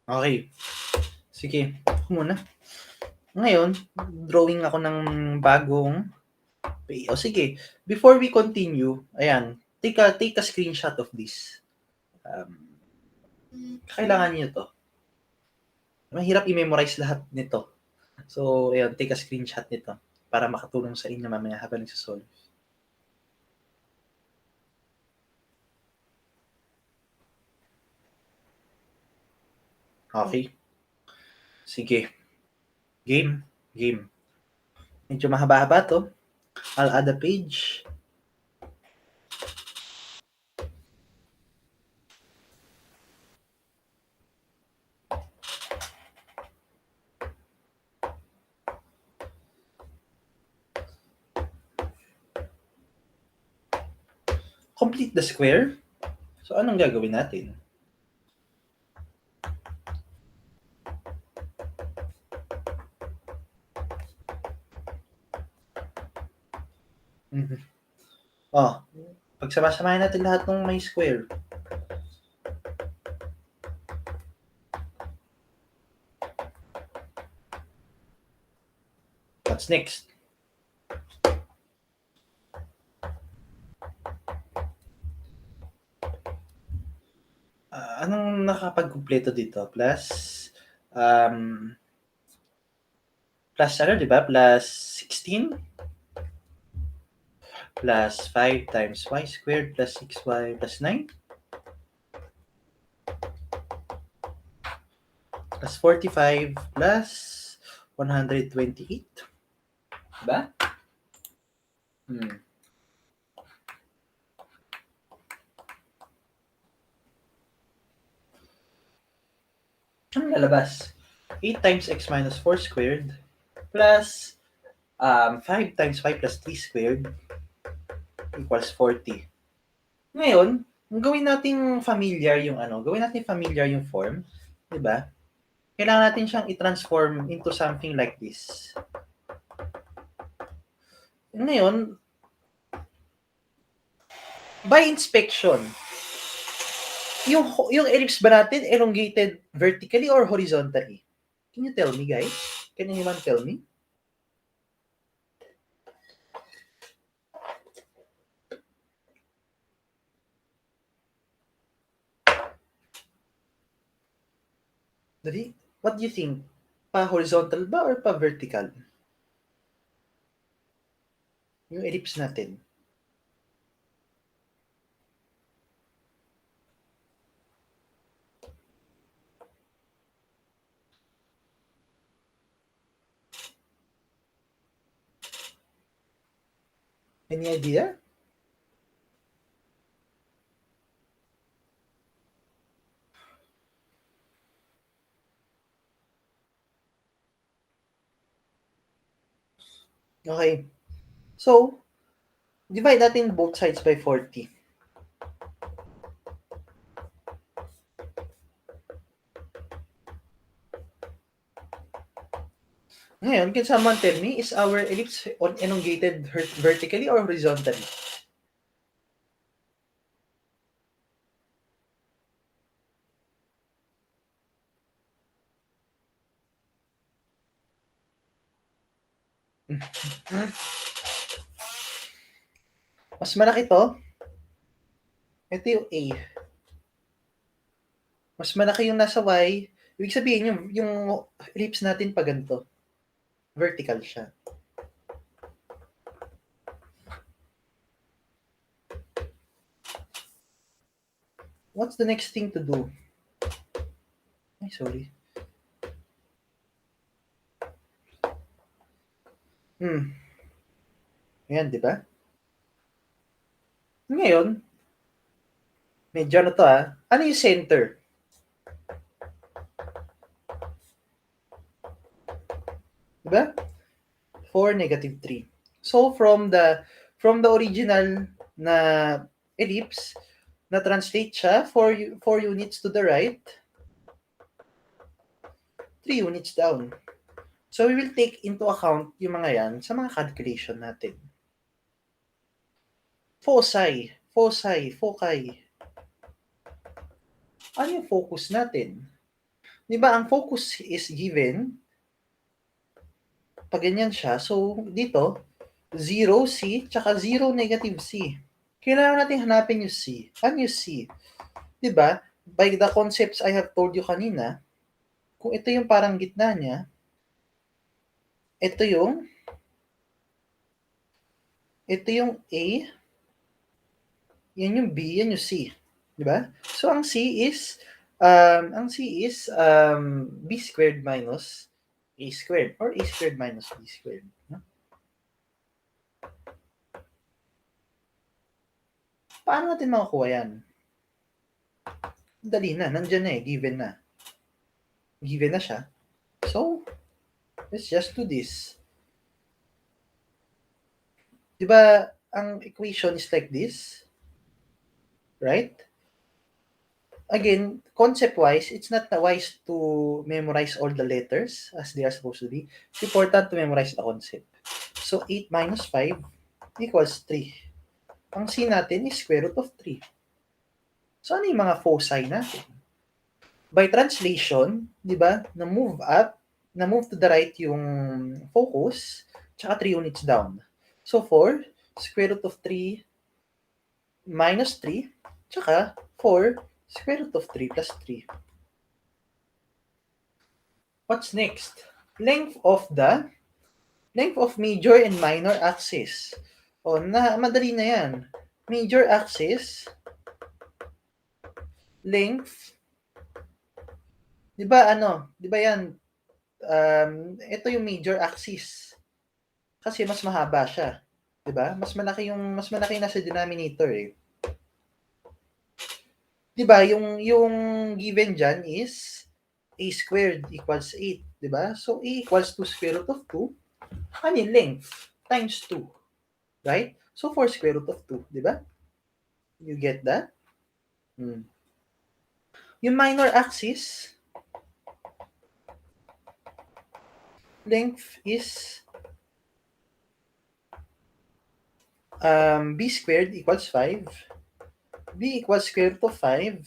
Okay. Sige, ako muna. Ngayon, drawing ako ng bagong o sige, before we continue, ayan, take a screenshot of this. Kailangan niyo to. Mahirap i-memorize lahat nito. So, ayan, take a screenshot nito para makatulong sa inyo mamaya habang nagsasolve. Okay. Sige. Game. Medyo mahaba-haba to. I'll add a page. Complete the square. So, anong gagawin natin? Pagsama-samahin natin lahat ng may square. What's next? Anong nakapag-kumpleto dito? Plus, di ba? Plus 16? Plus 5 times y squared plus 6y plus 9? Plus 45 plus 128? Diba? Ano lalabas? 8 times x minus 4 squared plus 5 times 5 plus 3 squared equals 40. Ngayon, gawin natin familiar yung form, 'di ba? Kailangan natin siyang i-transform into something like this. Ngayon, by inspection, yung ellipse ba natin elongated vertically or horizontally? Can you tell me, guys? Can anyone tell me? Dali, what do you think? Pa-horizontal ba or pa-vertical? Yung ellipse natin. Any idea? Okay. So, divide natin both sides by 40. Ngayon, can someone tell me, is our ellipse elongated vertically or horizontally? Mas malaki to. Ito yung A. Mas malaki yung nasa Y. Ibig sabihin, yung ellipse natin pa ganito. Vertical siya. What's the next thing to do? Ay, sorry. Ayan, di ba? Ngayon, medyo ano to ano yung center? Di ba? 4, -3. So, from the original na ellipse, na-translate siya 4 units to the right, 3 units down. So, we will take into account yung mga yan sa mga calculation natin. Foci. Ano yung focus natin? Di ba, ang focus is given, pag ganyan siya, so dito, 0 C, tsaka 0 negative C. Kailangan natin hanapin yung C. Ano yung C? Di ba? By the concepts I have told you kanina, kung ito yung parang gitna niya, ito yung A, yan yung B, yan yung C. Di ba? So, B squared minus A squared or A squared minus B squared. No? Paano natin makukuha yan? Dali na, nandyan na given na. Given na siya. So, let's just do this. Di ba, ang equation is like this? Right? Again, concept-wise, it's not wise to memorize all the letters as they are supposed to be. It's important to memorize the concept. So, 8 minus 5 equals 3. Ang C natin is square root of 3. So, ano yung mga foci natin? By translation, di ba, na-move to the right yung focus, tsaka 3 units down. So, 4, square root of 3 minus 3, tsaka 4, square root of 3 plus 3. What's next? Length of major and minor axis. O, madali na yan. Major axis, length, di ba yan, ito yung major axis. Kasi mas mahaba siya. Di ba? Mas malaki nasa denominator eh. Di ba? Yung given dyan is A squared equals 8. Di ba? So, A equals to square root of 2. Ano yung length? Times 2. Right? So, 4 square root of 2. Di ba? You get that? Yung minor axis, length is B squared equals 5. B equals square root of 5.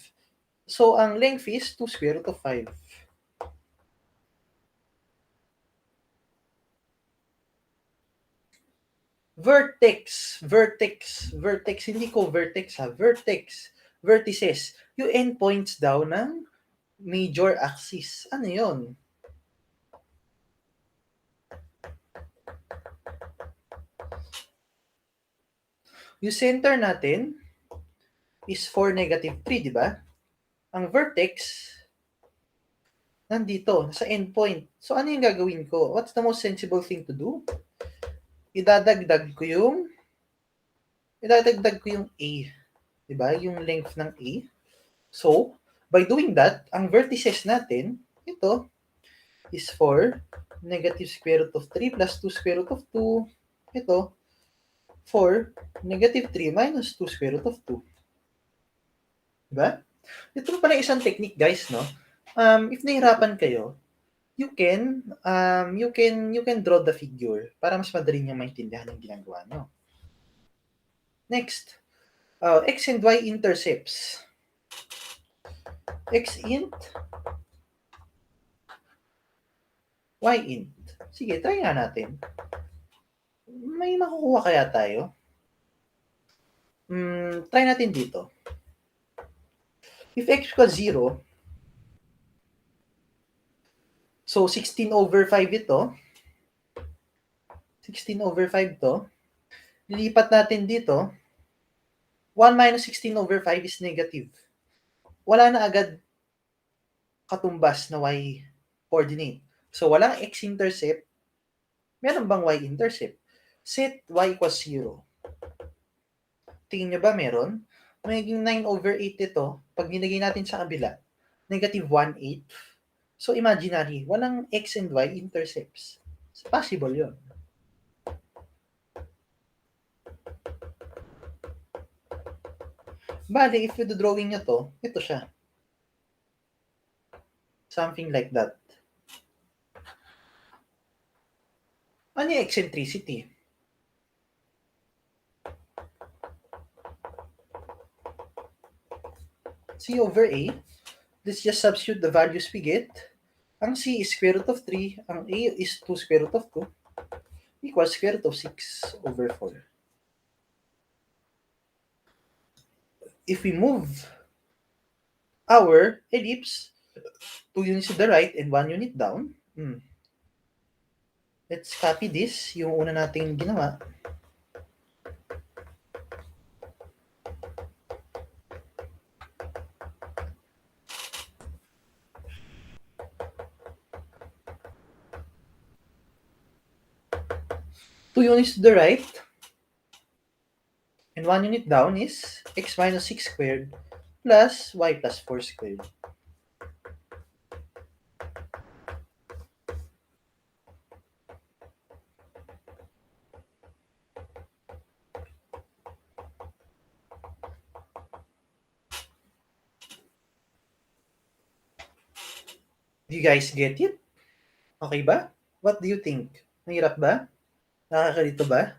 So, ang length is 2 square root of 5. Vertex, hindi ko vertex vertices. Yung endpoints daw ng major axis. Ano yun? Yung center natin is 4, -3, di ba? Ang vertex, nandito, sa endpoint. So, ano yung gagawin ko? What's the most sensible thing to do? Idadagdag ko yung A. Di ba? Yung length ng A. So, by doing that, ang vertices natin, ito, is 4, -square root of 3 plus 2 square root of 2. Ito, 4, -3 minus 2 square root of 2. Diba? Ito pala isang technique, guys, no? If nahirapan kayo, you can draw the figure para mas madali niyo maintindihan yung ginagawa nyo. Next, x and y intercepts. X int, y int. Sige, try nga natin. May makukuha kaya tayo? Try natin dito. If x equals 0, so 16/5 ito. 16/5 to. Lilipat natin dito. 1 minus 16/5 is negative. Wala na agad katumbas na y coordinate. So, walang x-intercept. Meron bang y-intercept? Set y equals 0. Tingin nyo ba meron? Magiging 9/8 ito. Pag nilagay natin sa kabila, negative 1/8. So, imaginary. Walang x and y intercepts. So, possible yun. Bale, if you're drawing nyo to, ito siya. Something like that. Ano yung eccentricity? C over A. Let's just substitute the values we get. Ang C is square root of 3. Ang A is 2 square root of 2. Equals square root of 6/4. If we move our ellipse 2 units to the right and 1 unit down, let's copy this, yung una nating ginawa. Two units to the right and 1 unit down is x minus 6 squared plus y plus 4 squared. Do you guys get it? Okay ba? What do you think? Mahirap ba? Nakakalito ba?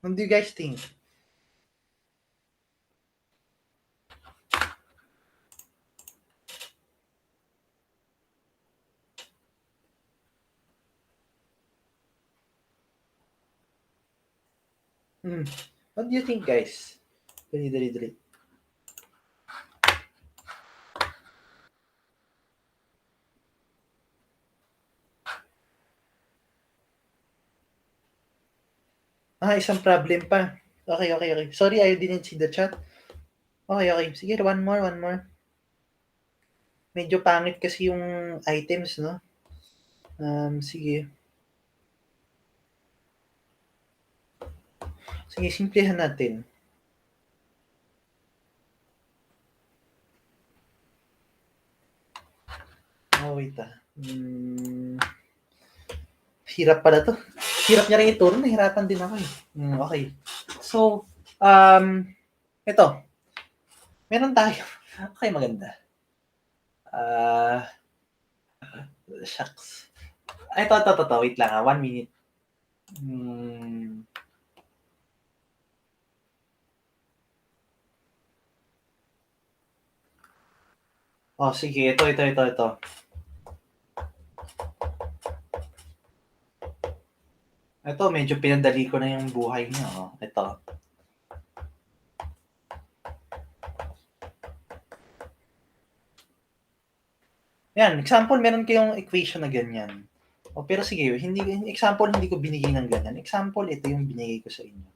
What do you guys think? What do you think, guys? Dali. Isang problem pa. Okay. Sorry, I didn't see the chat. Okay. Sige, one more. Medyo pangit kasi yung items, no? Sige. Sige, simplihan natin. Wait hirap pala to. Hirap niya rin ituro. Nahirapan din ako eh. Okay. So, ito. Meron tayo. Okay, maganda. Shucks. Ito. Wait lang 1 minute. Sige. Ito. Ito, medyo pinadali ko na yung buhay niya. Oh. Ito. Yan, example, meron kayong equation na ganyan. O, pero sige, example, hindi ko binigay ng ganyan. Example, ito yung binigay ko sa inyo.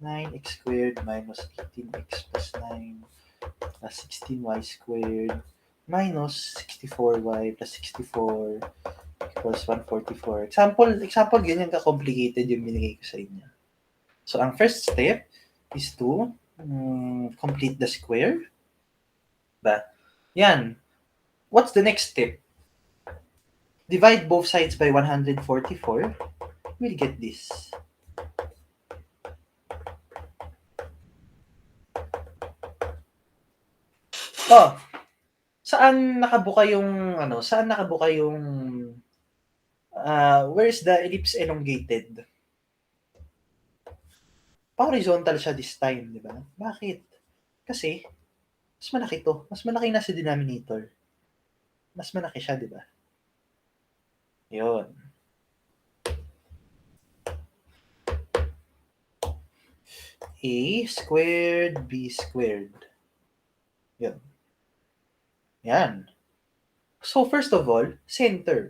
9x squared minus 18x plus 9 plus 16y squared minus 64y plus 64 equals 144. Example, ganyan ka-complicated yung binigay ko sa inyo. So, ang first step is to complete the square. Ba? Yan. What's the next step? Divide both sides by 144. We'll get this. Oh, saan nakabuka yung where's the ellipse elongated? Pa-horizontal siya this time, di ba? Bakit? Kasi mas malaki to. Mas malaki na sa denominator. Mas malaki siya, di ba? Yun. A squared, B squared. Yun. Yan. So, first of all, center.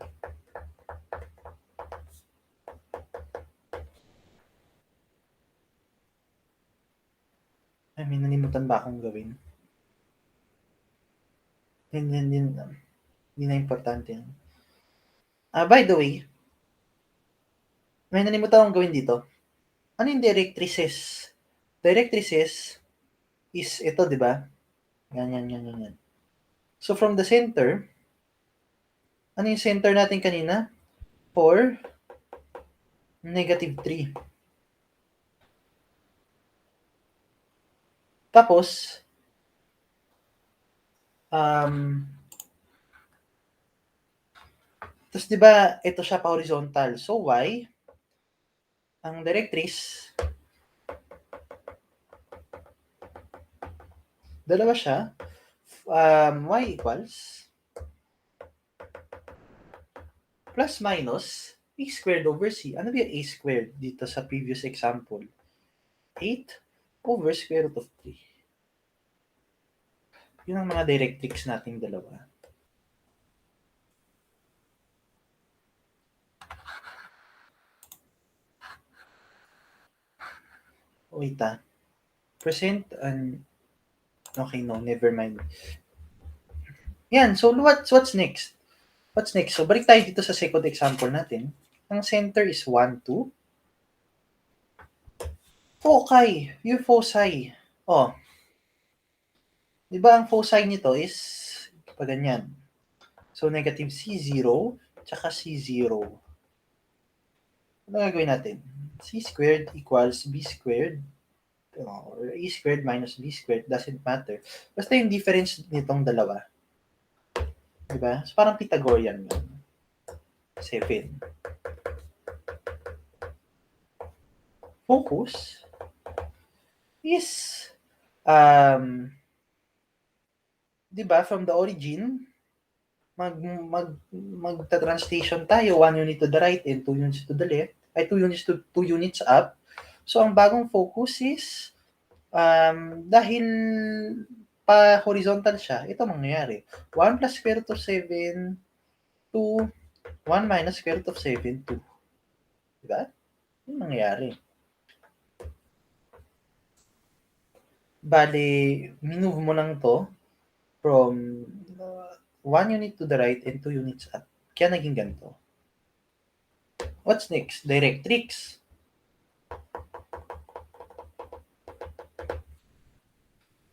Ay, may nalimutan ba akong gawin? Hindi na importante yan. By the way, may nalimutan akong gawin dito. Ano yung directrices? Directrices is ito, di ba? Yan. So, from the center, ano yung center natin kanina? 4, -3. Tapos, tapos di ba, ito siya pa horizontal. So, y, ang directrix, dalawa siya. Y equals plus minus a squared over c. Ano ba yung a squared dito sa previous example? 8 over square root of 3. Yun ang mga directrix nating dalawa. Wait Present and... Okay, no, never mind. Yan, so what's next? What's next? So, balik tayo dito sa second example natin. Ang center is 1, 2. Foci. Yung foci. Oh. Di ba ang foci nito is pa ganyan. So, negative C0 tsaka C0. Ano gagawin natin? C squared equals B squared or A squared minus B squared, doesn't matter. Basta yung difference nitong dalawa. Diba? So, parang Pythagorean yun. 7. Focus is, diba, from the origin, magta-translation tayo, 1 unit to the right and 2 units to the left, ay 2 units up. So, ang bagong focus is, dahil pa horizontal siya, ito mangyayari. 1 plus square root of 7, 2, 1 minus square root of 7, 2. Diba? Yung mangyayari. Bale, minove mo lang to from 1 unit to the right and 2 units up. Kaya naging ganito. What's next? Directrix.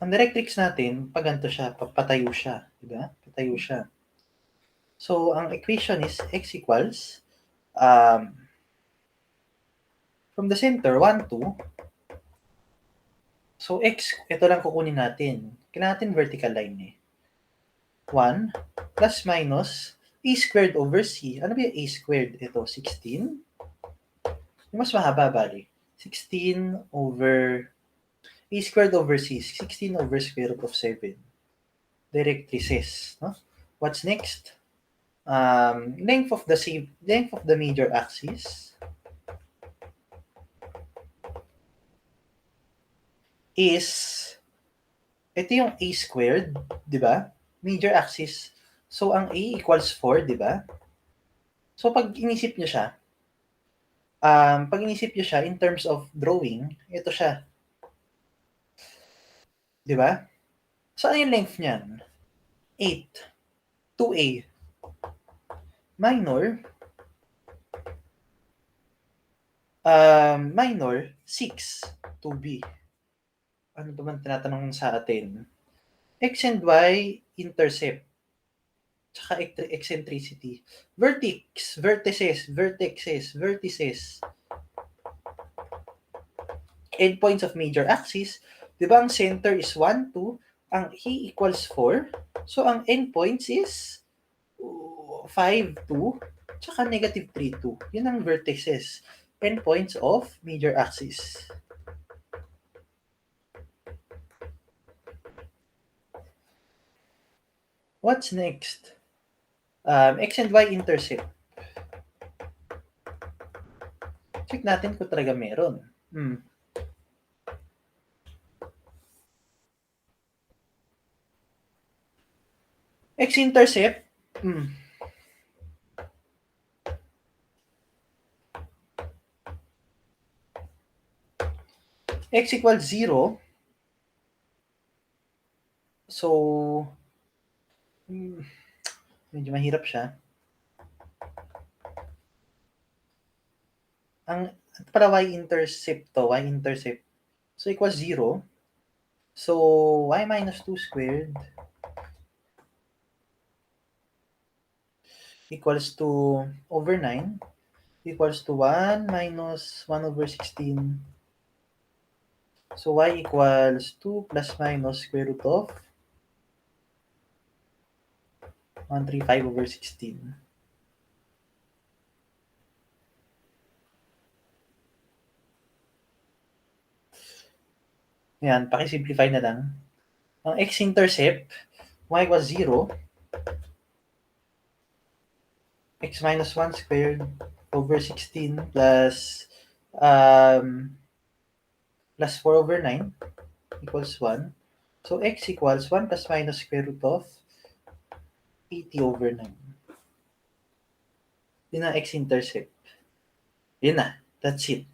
Ang directrix natin, pag ganito siya, patayo siya. Diba? Patayo siya. So, ang equation is x equals from the center, 1, 2. So, x, ito lang kukunin natin. Kailangan natin vertical line eh. 1 plus minus a squared over c. Ano ba yung a squared? Ito, 16. Yung mas mahaba, bali. 16 over a squared over c. 16 over square root of 7. Directrices. No? What's next? Length of the major axis is, ito yung a squared, di ba? Major axis. So, ang a equals 4, di ba? So, pag inisip nyo siya in terms of drawing, ito siya. Di ba? So, ano yung length niyan? 8. 2a. Minor, minor, 6. 2b. Ano ba man tinatanong sa atin? X and Y, intercept. Tsaka eccentricity. Vertices. Endpoints of major axis. Di ba ang center is 1, 2. Ang E equals 4. So, ang endpoints is 5, 2. Tsaka negative 3, 2. Yun ang vertices. Endpoints of major axis. What's next? X and Y intercept. Check natin kung talaga meron. X-intercept, x equals 0. So, medyo mahirap siya. Ang para y-intercept to, y-intercept. So, equals 0. So, y minus 2 squared equals to over 9 equals to 1 minus 1 over 16. So, y equals 2 plus minus square root of 135 over 16. Yan, pakisimplify na lang. Ang x-intercept, y equals 0, x minus 1 squared over 16 plus plus 4 over 9 equals 1. So, x equals 1 plus minus square root of 80 over 9. Yun ang x-intercept. Yun na. That's it.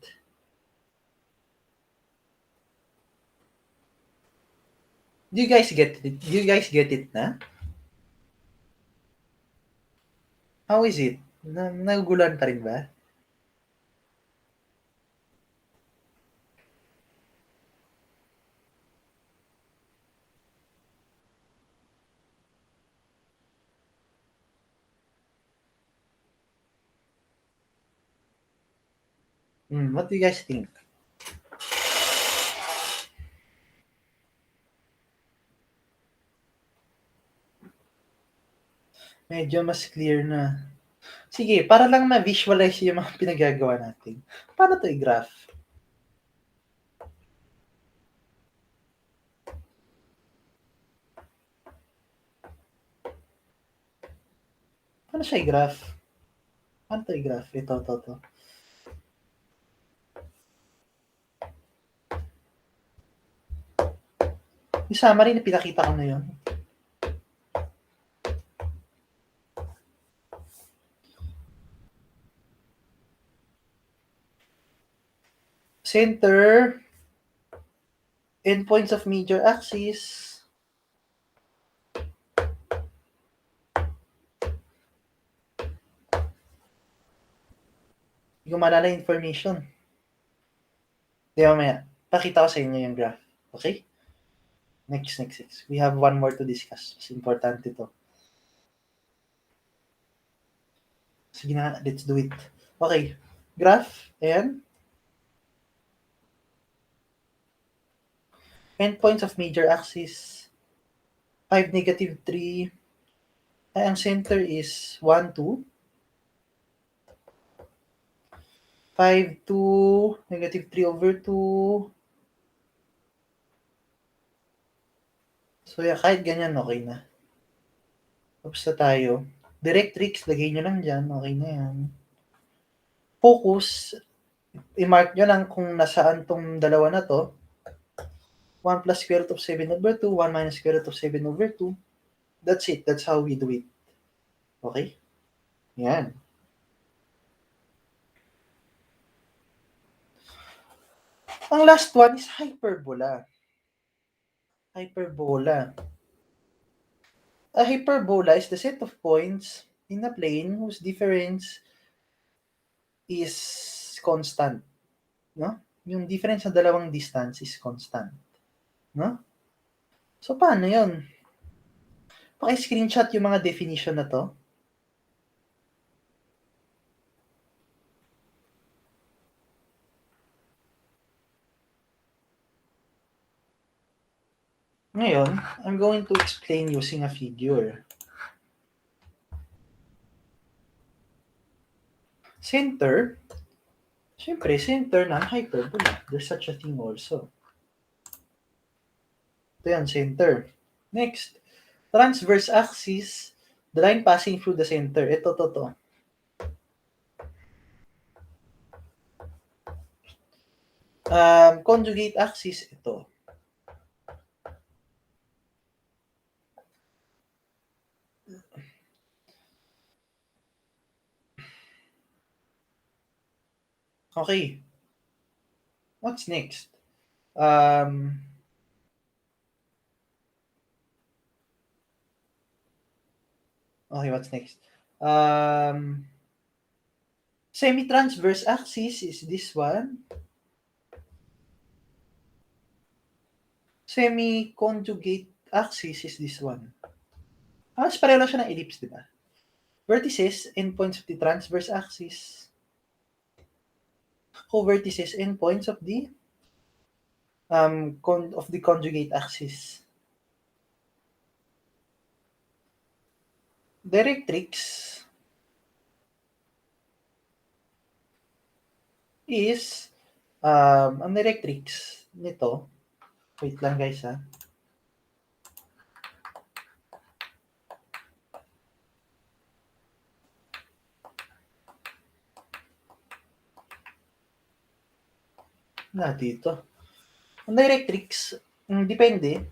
Do you guys get it? Do you guys get it na? How is it? Naguguluhan pa rin ba? What do you guys think? Medyo mas clear na. Sige, para lang ma-visualize yung mga pinagagawa natin. Paano to i-graph? Paano siya i-graph? Paano to i-graph? Ito. Yung summary na pinakita ko na yun. Center, endpoints of major axis, hindi ko maalala information. Di mamaya, pakita ko sa inyo yung graph. Okay? Next. We have one more to discuss. Mas importante to. Sige na, let's do it. Okay. Graph and endpoints of major axis. 5, negative 3. Ay, ang center is 1, 2. 5, 2, negative 3 over 2. So, yeah, kahit ganyan, okay na. Tapos na tayo. Directrix, lagay nyo lang dyan. Okay na yan. Focus, i-mark nyo lang kung nasaan tong dalawa na to. 1 plus square root of 7 over 2, 1 minus square root of 7 over 2. That's it. That's how we do it. Okay? Yan. Ang last one is hyperbola. Hyperbola. A hyperbola is the set of points in a plane whose difference is constant. No? Yung difference sa dalawang distance is constant. No? So, paano yun? Paki-screenshot yung mga definition na to. Ngayon, I'm going to explain using a figure. Center, syempre, center ng hyperbola. There's such a thing also. Ito yan, center. Next, transverse axis, the line passing through the center. Ito, to. Conjugate axis, ito. Okay. What's next? Okay, what's next? Semi-transverse axis is this one. Semi-conjugate axis is this one. Halos pareho lang siya ng ellipse, di ba? Vertices, endpoints of the transverse axis. Co-vertices, endpoints of the conjugate axis. Directrix is ang directrix nito. Wait lang guys ha. Dito. Ang directrix, depende.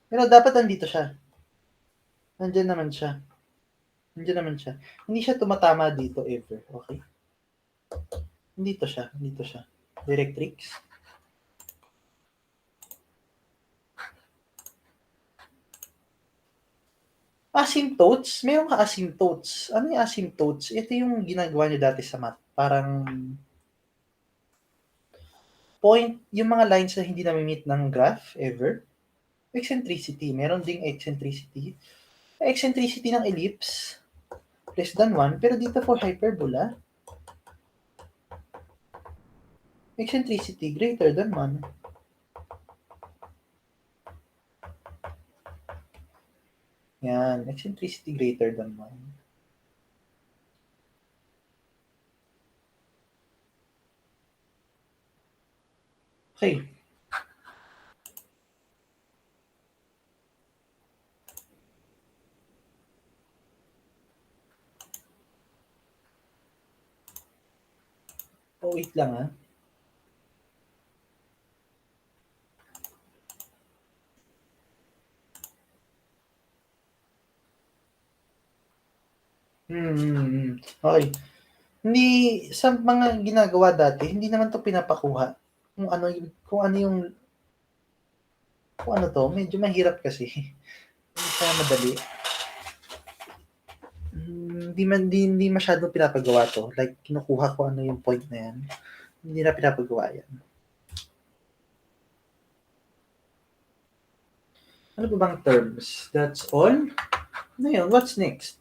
Pero dapat nandito siya. Nandiyan naman siya. Hindi siya tumatama dito ever. Okay? Dito siya. Directrix. Asymptotes. Meron ka asymptotes. Ano yung asymptotes? Ito yung ginagawa niyo dati sa math. Parang point, yung mga lines na hindi nami-meet ng graph ever. Eccentricity. Meron ding eccentricity. Eccentricity ng ellipse less than 1. Pero dito for hyperbola, eccentricity greater than 1. Yan. Eccentricity greater than 1. Okay. Oh, wait lang ha. Okay. Hindi, sa mga ginagawa dati, hindi naman to pinapakuha. Kung ano to, medyo mahirap kasi. Hindi siya madali. Hindi masyadong pinapagawa to. Like, kinukuha ko ano yung point na yan. Hindi na pinapagawa yan. Ano ba bang terms? That's all? Ano yun? What's next?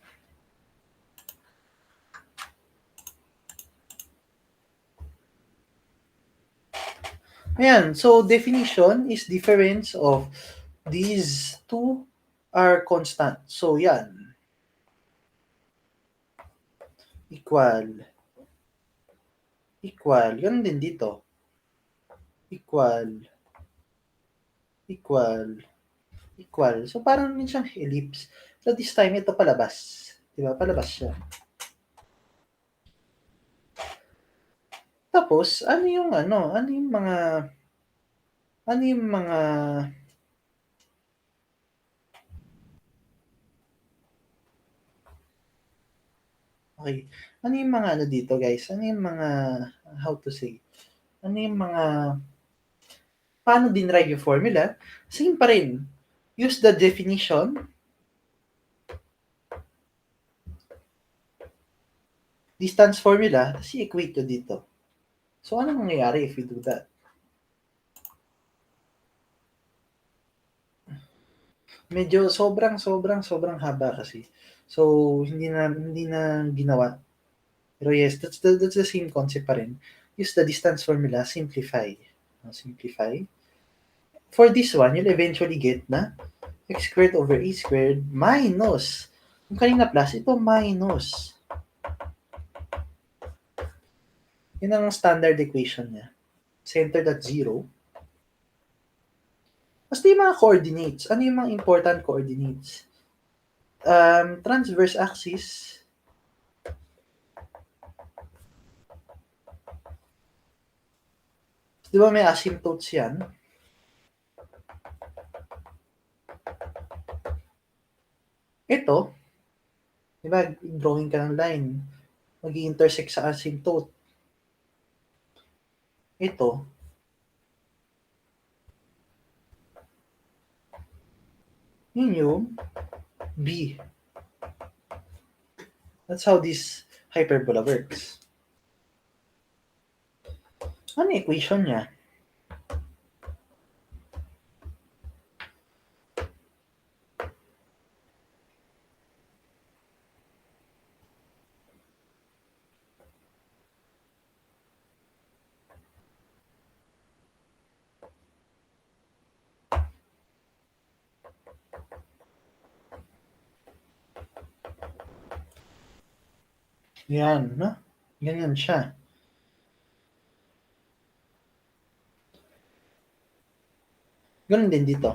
Ayan. So, definition is difference of these two are constant. So, yan. Equal. Yan din dito. Equal. So, parang yun siyang ellipse. So, this time, ito palabas. Diba? Palabas siya. Tapos, ano yung mga Ano yung mga okay. Ano yung mga ano dito, guys? Ano yung mga how to say? Ano yung mga paano dinerive yung formula? Same pa rin. Use the definition, distance formula, tapos i-equate ko dito. So, ano mangyayari if you do that? Medyo sobrang haba kasi. So, hindi na ginawa. Pero yes, that's the same concept pa rin. Use the distance formula, simplify. Simplify. For this one, you'll eventually get na x squared over a squared minus. Yung kanina plus, ito minus. Yun ang standard equation niya. Centered at 0. Basta yung mga coordinates. Ano yung mga important coordinates? Transverse axis. Di ba may asymptotes yan? Ito, di ba, drawing ka ng line. Mag-intersect sa asymptote. Ito, yun yung B. That's how this hyperbola works. Ano yung equation niya? Yan, no? Ganyan siya. Ganun din dito.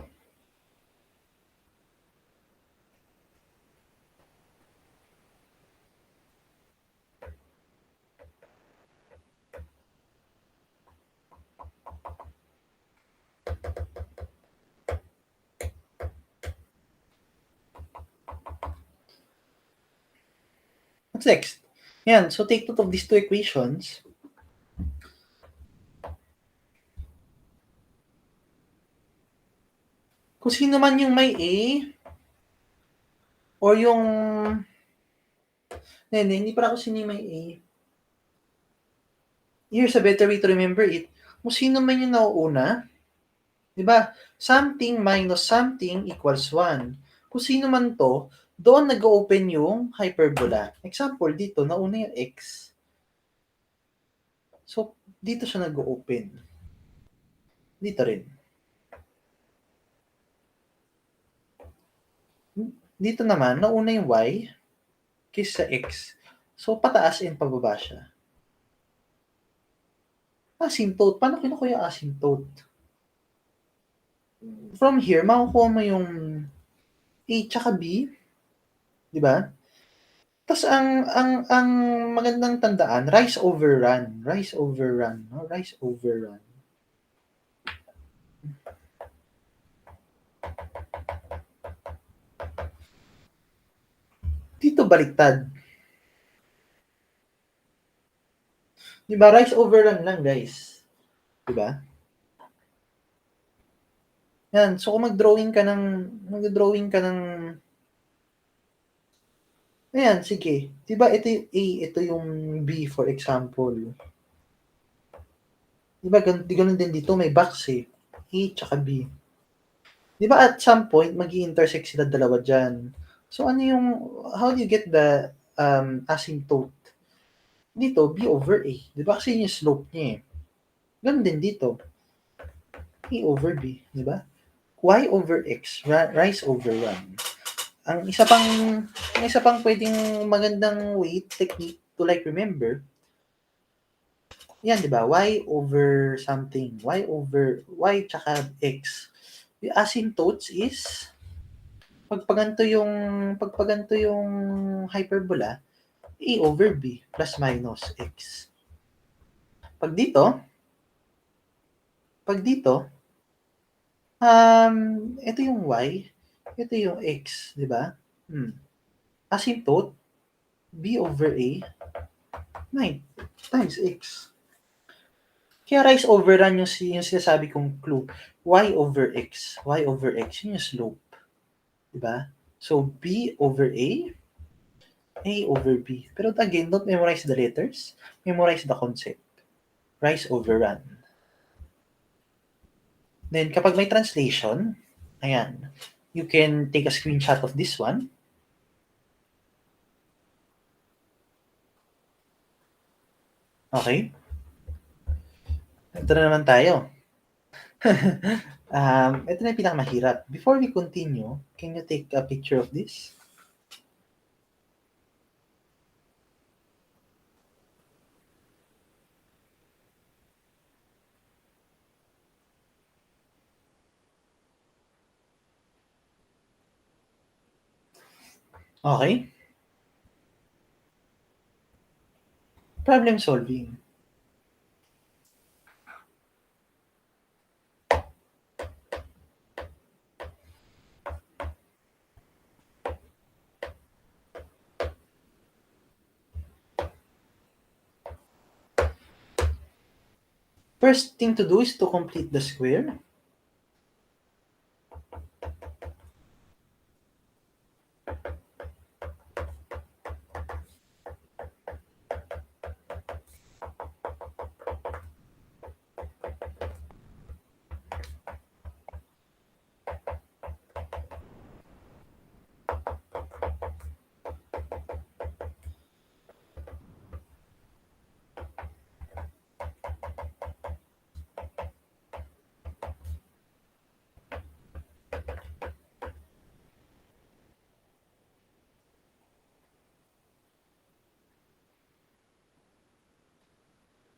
What's next? Yan, so take note of these two equations. Kung sino man yung may A, or yung hindi para kung sino yung may A. Here's a better way to remember it. Kung sino man yung nauuna, di ba? Something minus something equals 1. Kung sino man to, doon nag-open yung hyperbola. Example, dito, nauna yung x. So, dito siya nag-open. Dito rin. Dito naman, nauna yung y kaysa sa x. So, pataas and pababa siya. Asymptote. Paano kinukuha yung asymptote? From here, makukuha mo yung A tsaka B. Di ba? Tapos ang magandang tandaan, rise over run. Rise over run. No? Rise over run. Dito baliktad. Di ba? Rise over run lang, guys. Di ba? Yan. So, kung mag-drawing ka ng ayan, sige. Di ba ito yung A, ito yung B, for example. Di ba, ganun din dito, may box eh. A tsaka B. Di ba at some point, mag-i-intersect sila dalawa dyan. So, how do you get the asymptote? Dito, B over A. Di ba kasi yung slope niya eh. Ganun din dito. A over B. Di ba? Y over X. Rise over run. Ang isa pang pwedeng magandang way, technique to like remember, yan, di ba? Y over something. Y tsaka X. Yung asymptotes is, pagpaganto yung hyperbola, A over B plus minus X. Pag dito, Ito yung y, ito yung x, di ba? Asymptote, b over a, 9 times x. Kaya rise over run yung sinasabi kong clue. Y over x, yun yung slope. Diba? So, b over a over b. Pero again, don't memorize the letters. Memorize the concept. Rise over run. Then, kapag may translation, ayan, you can take a screenshot of this one. Okay? Ito na naman tayo. Ito na yung pinakamahirap. Before we continue, can you take a picture of this? Okay? Problem solving. First thing to do is to complete the square.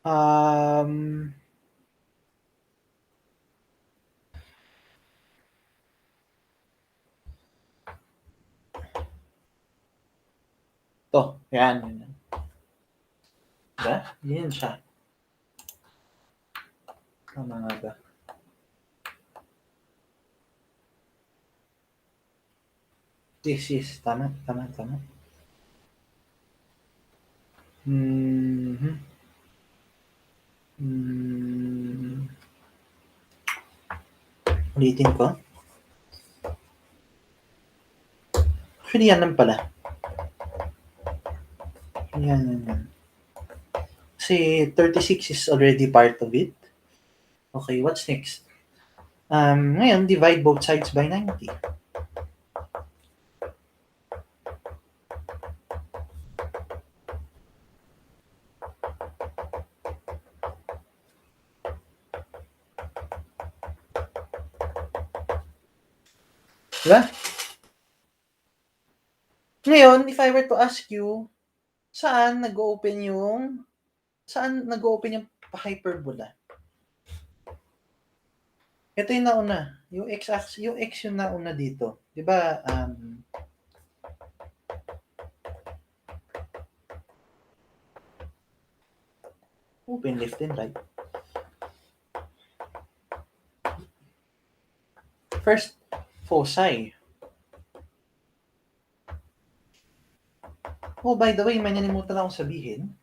Um, yan. Diba? Yan siya. Tama nga ba? Yes. Tama. Mhm. Ulitin ko. Actually, yan lang pala. Yan. Kasi 36 is already part of it. Okay, what's next? Ngayon, divide both sides by 90. Diba? Ngayon, if I were to ask you, saan nag-open yung hyperbola? Ito yung nauna. Yung x yung nauna dito. 'Di ba? Open left and right. First, foci. Oh, by the way, may nalimutan akong sabihin.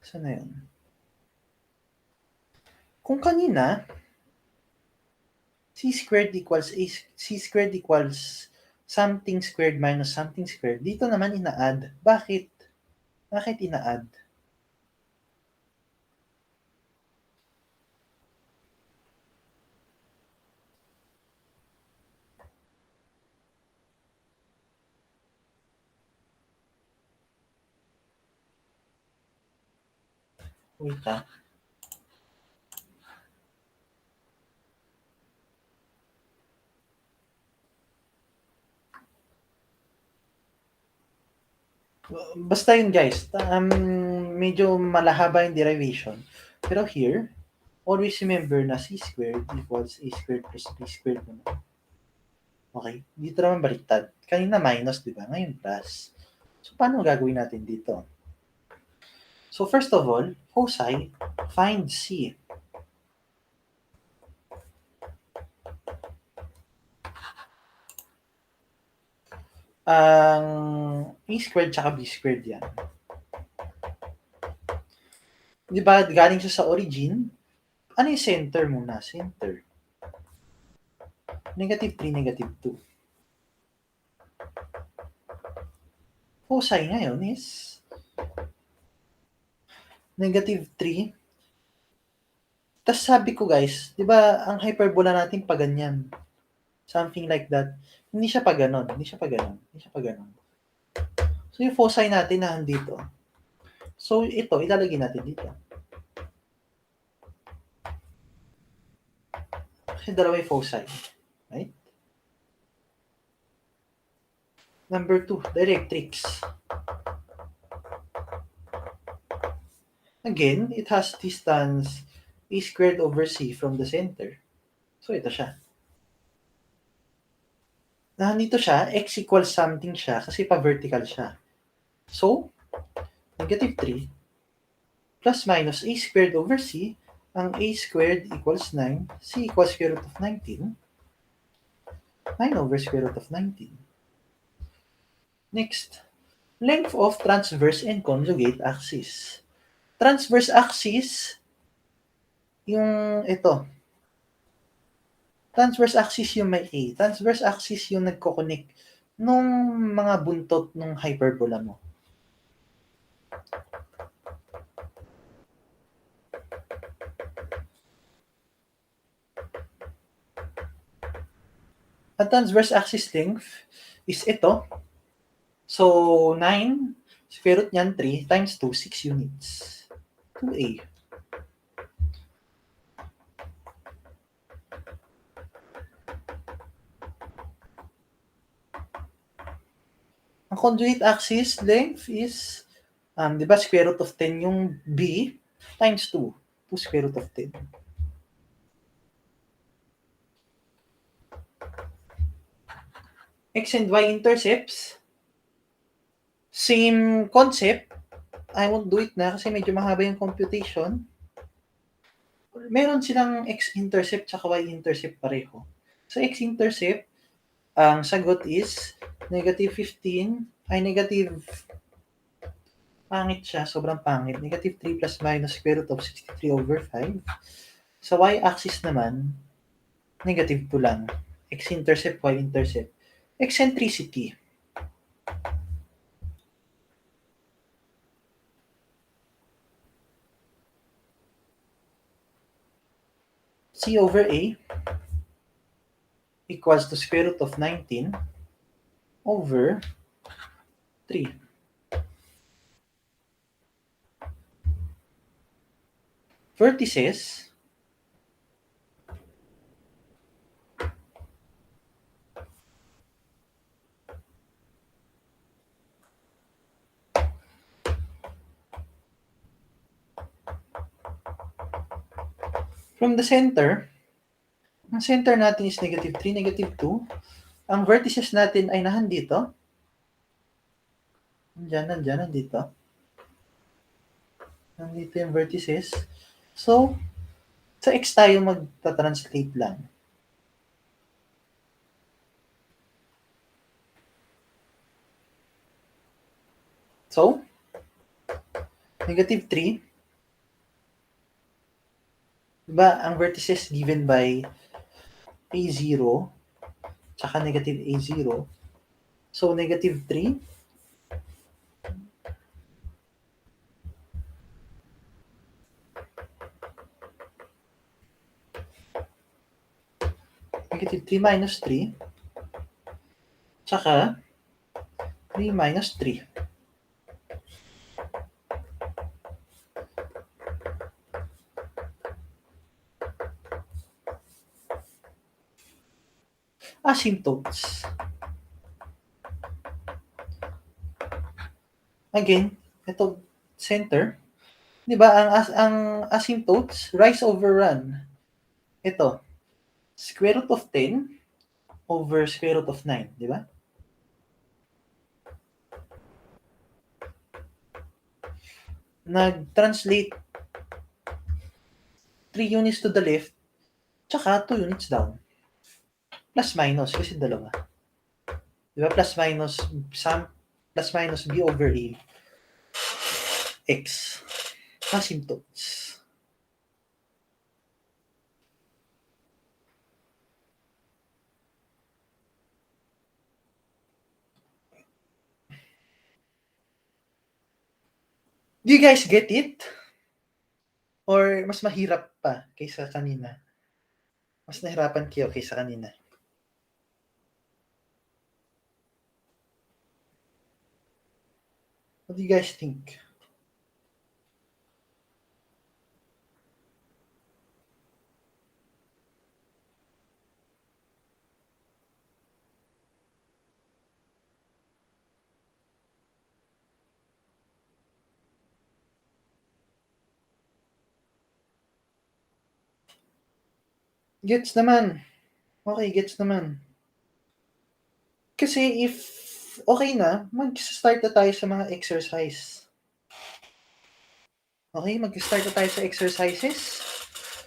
Saan na yun? Kung kanina, c squared equals something squared minus something squared. Dito naman ina-add. Bakit? Bakit ina-add? Wait ha. Basta yun guys. Medyo malahaba yung derivation. Pero here, always remember na c squared equals a squared plus b squared naman. Okay? Dito naman baliktad. Kanina minus, di ba? Ngayon plus. So, paano gagawin natin dito? So first of all, foci, find C. Ang A squared tsaka B squared yan. Di ba, galing siya sa origin? Ano yung center muna? Center. Negative 3, negative 2. Foci ngayon is negative 3. Tapos sabi ko guys, di ba ang hyperbola natin pa ganyan? Something like that. Hindi siya pa ganon. Hindi siya pa ganon. Hindi siya pa ganon. So yung foci natin na dito. So ito, ilalagay natin dito. Kasi dalawa yung foci. Right? Number 2, directrix. Again, it has distance a squared over c from the center. So ito siya. Nandito siya, x equals something siya kasi pa-vertical siya. So, negative 3 plus minus a squared over c. Ang a squared equals 9, c equals square root of 19. 9 over square root of 19. Next, length of transverse and conjugate axis. Transverse axis, yung ito. Transverse axis yung may A. Transverse axis yung nagko-connect nung mga buntot ng hyperbola mo. Ang transverse axis length is ito. So, 9, square root niyan 3 times 2, 6 units. 2A. Ang conjugate axis length is, di ba, square root of 10 yung B times 2. 2 square root of 10. X and Y intercepts. Same concept. I won't do it na kasi medyo mahaba yung computation. Meron silang x-intercept at y-intercept pareho. Sa x-intercept, ang sagot is negative 15, ay negative, pangit siya, sobrang pangit. Negative 3 plus minus square root of 63 over 5. Sa y-axis naman, negative 2 lang. X-intercept, y-intercept. Eccentricity. C over A equals to square root of 19 over 3. Vertices, from the center, ang center natin is negative 3, negative 2. Ang vertices natin ay nandito. Nandito. Nandito yung vertices. So, sa x tayo magta-translate lang. So, negative 3. Diba, ang vertices given by A0 tsaka negative A0. So, negative 3 negative 3 minus 3 tsaka 3 minus 3. Asymptotes. Again, ito center. 'Di ba ang asymptotes rise over run. Ito, square root of 10 over square root of 9, 'di ba? nag-translate 3 units to the left, tsaka 2 units down. Plus minus, kasi dalawa. Diba? Plus minus b over a x. Asymptotes. Do you guys get it? Or mas mahirap pa kaysa kanina? Mas nahirapan kayo kaysa kanina? What do you guys think? Gets naman. Okay, gets naman. Kasi if okay na, mag-start na tayo sa mga exercise. Okay, mag-start na tayo sa exercises.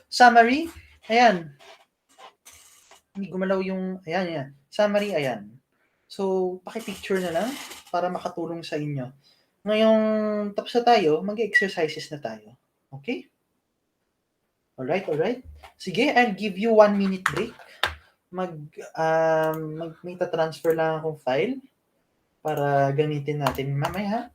Summary, ayan. Hindi gumalaw yung, ayan. Summary, ayan. So, paki-picture na lang para makatulong sa inyo. Ngayong tapos na tayo, mag-exercises na tayo. Okay? Alright. Sige, I'll give you 1 minute break. May transfer lang akong file para gamitin natin mamaya.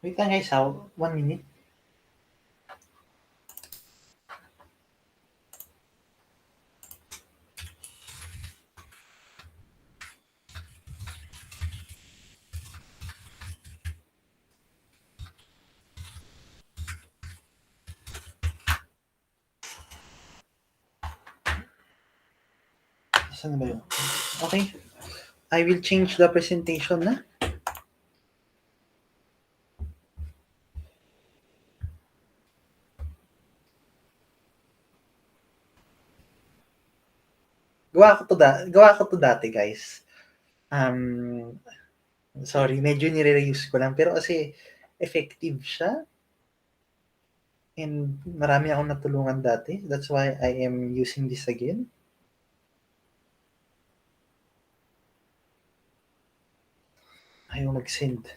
Wait lang guys, 1 minute. Saan na ba yun? Okay. I will change the presentation na. Gawa ko to dati, guys. Sorry, medyo nire-reuse ko lang. Pero kasi effective siya. And marami akong natulungan dati. That's why I am using this again. Ayaw mag-send.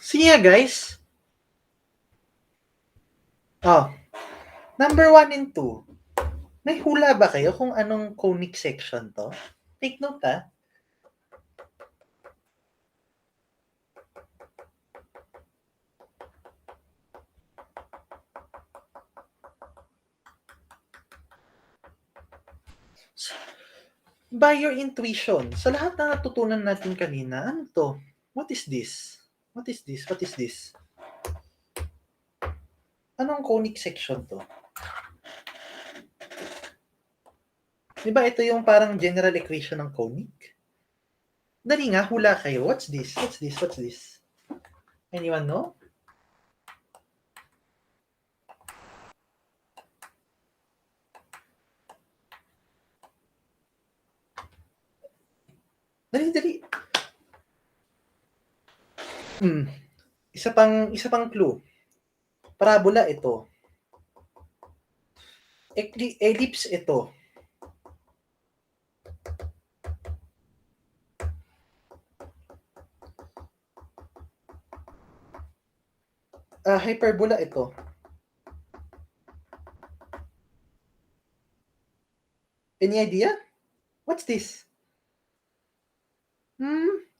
Sige nga, guys. Oh, number 1 and 2. May hula ba kayo kung anong conic section to? Take note, ha? By your intuition, sa lahat na natutunan natin kanina, ano to? What is this? What is this? Anong conic section to? Di ba ito yung parang general equation ng conic? Dali nga, hula kayo. What's this? Anyone know? Dali, dali. Isa pang clue. Parabola ito. Ellipse ito. Hyperbola ito. Any idea? What's this?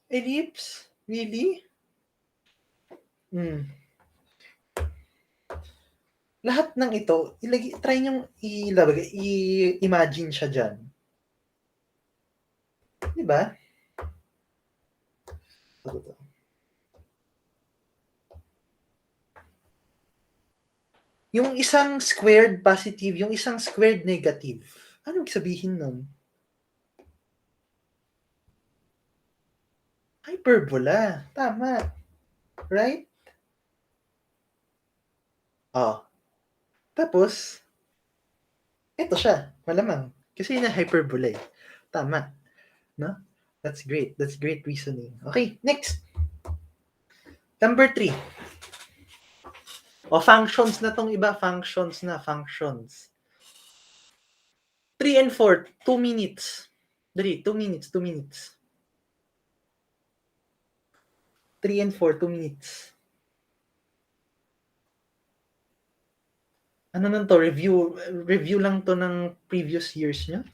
Ellipse? Really? Lahat ng ito, try niyong i-imagine siya dyan. Di ba? Yung isang squared positive, yung isang squared negative. Anong sabihin nun? Hyperbola. Tama. Right? Oh. Tapos, ito siya. Malamang. Kasi yun ang hyperbola eh. Tama. No? That's great. That's great reasoning. Okay, next. Number 3. Functions na tong iba. Functions. 3 and 4, 2 minutes. Dali, 2 minutes. 3 and 4, 2 minutes. Ano nun to? Review lang to ng previous years nyo?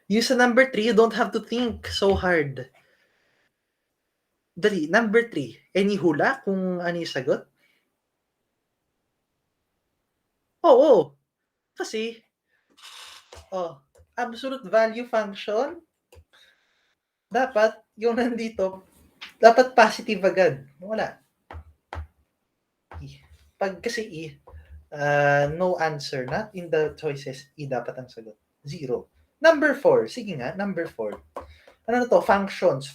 Use sa number 3, you don't have to think so hard. Dali, number 3. Any hula kung ano yung sagot? Oo. Kasi, absolute value function, dapat, yung nandito, dapat positive agad. Wala. Pag kasi no answer, not in the choices, dapat ang sagot. 0. Number 4. Sige nga, number 4. Ano na to? Functions.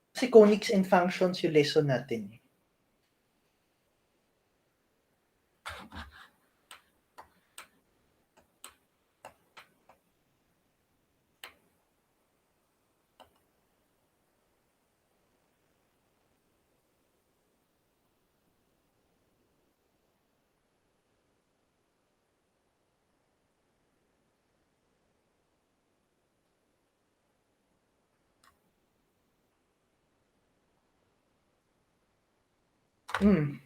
Kasi conics and functions yung lesson natin.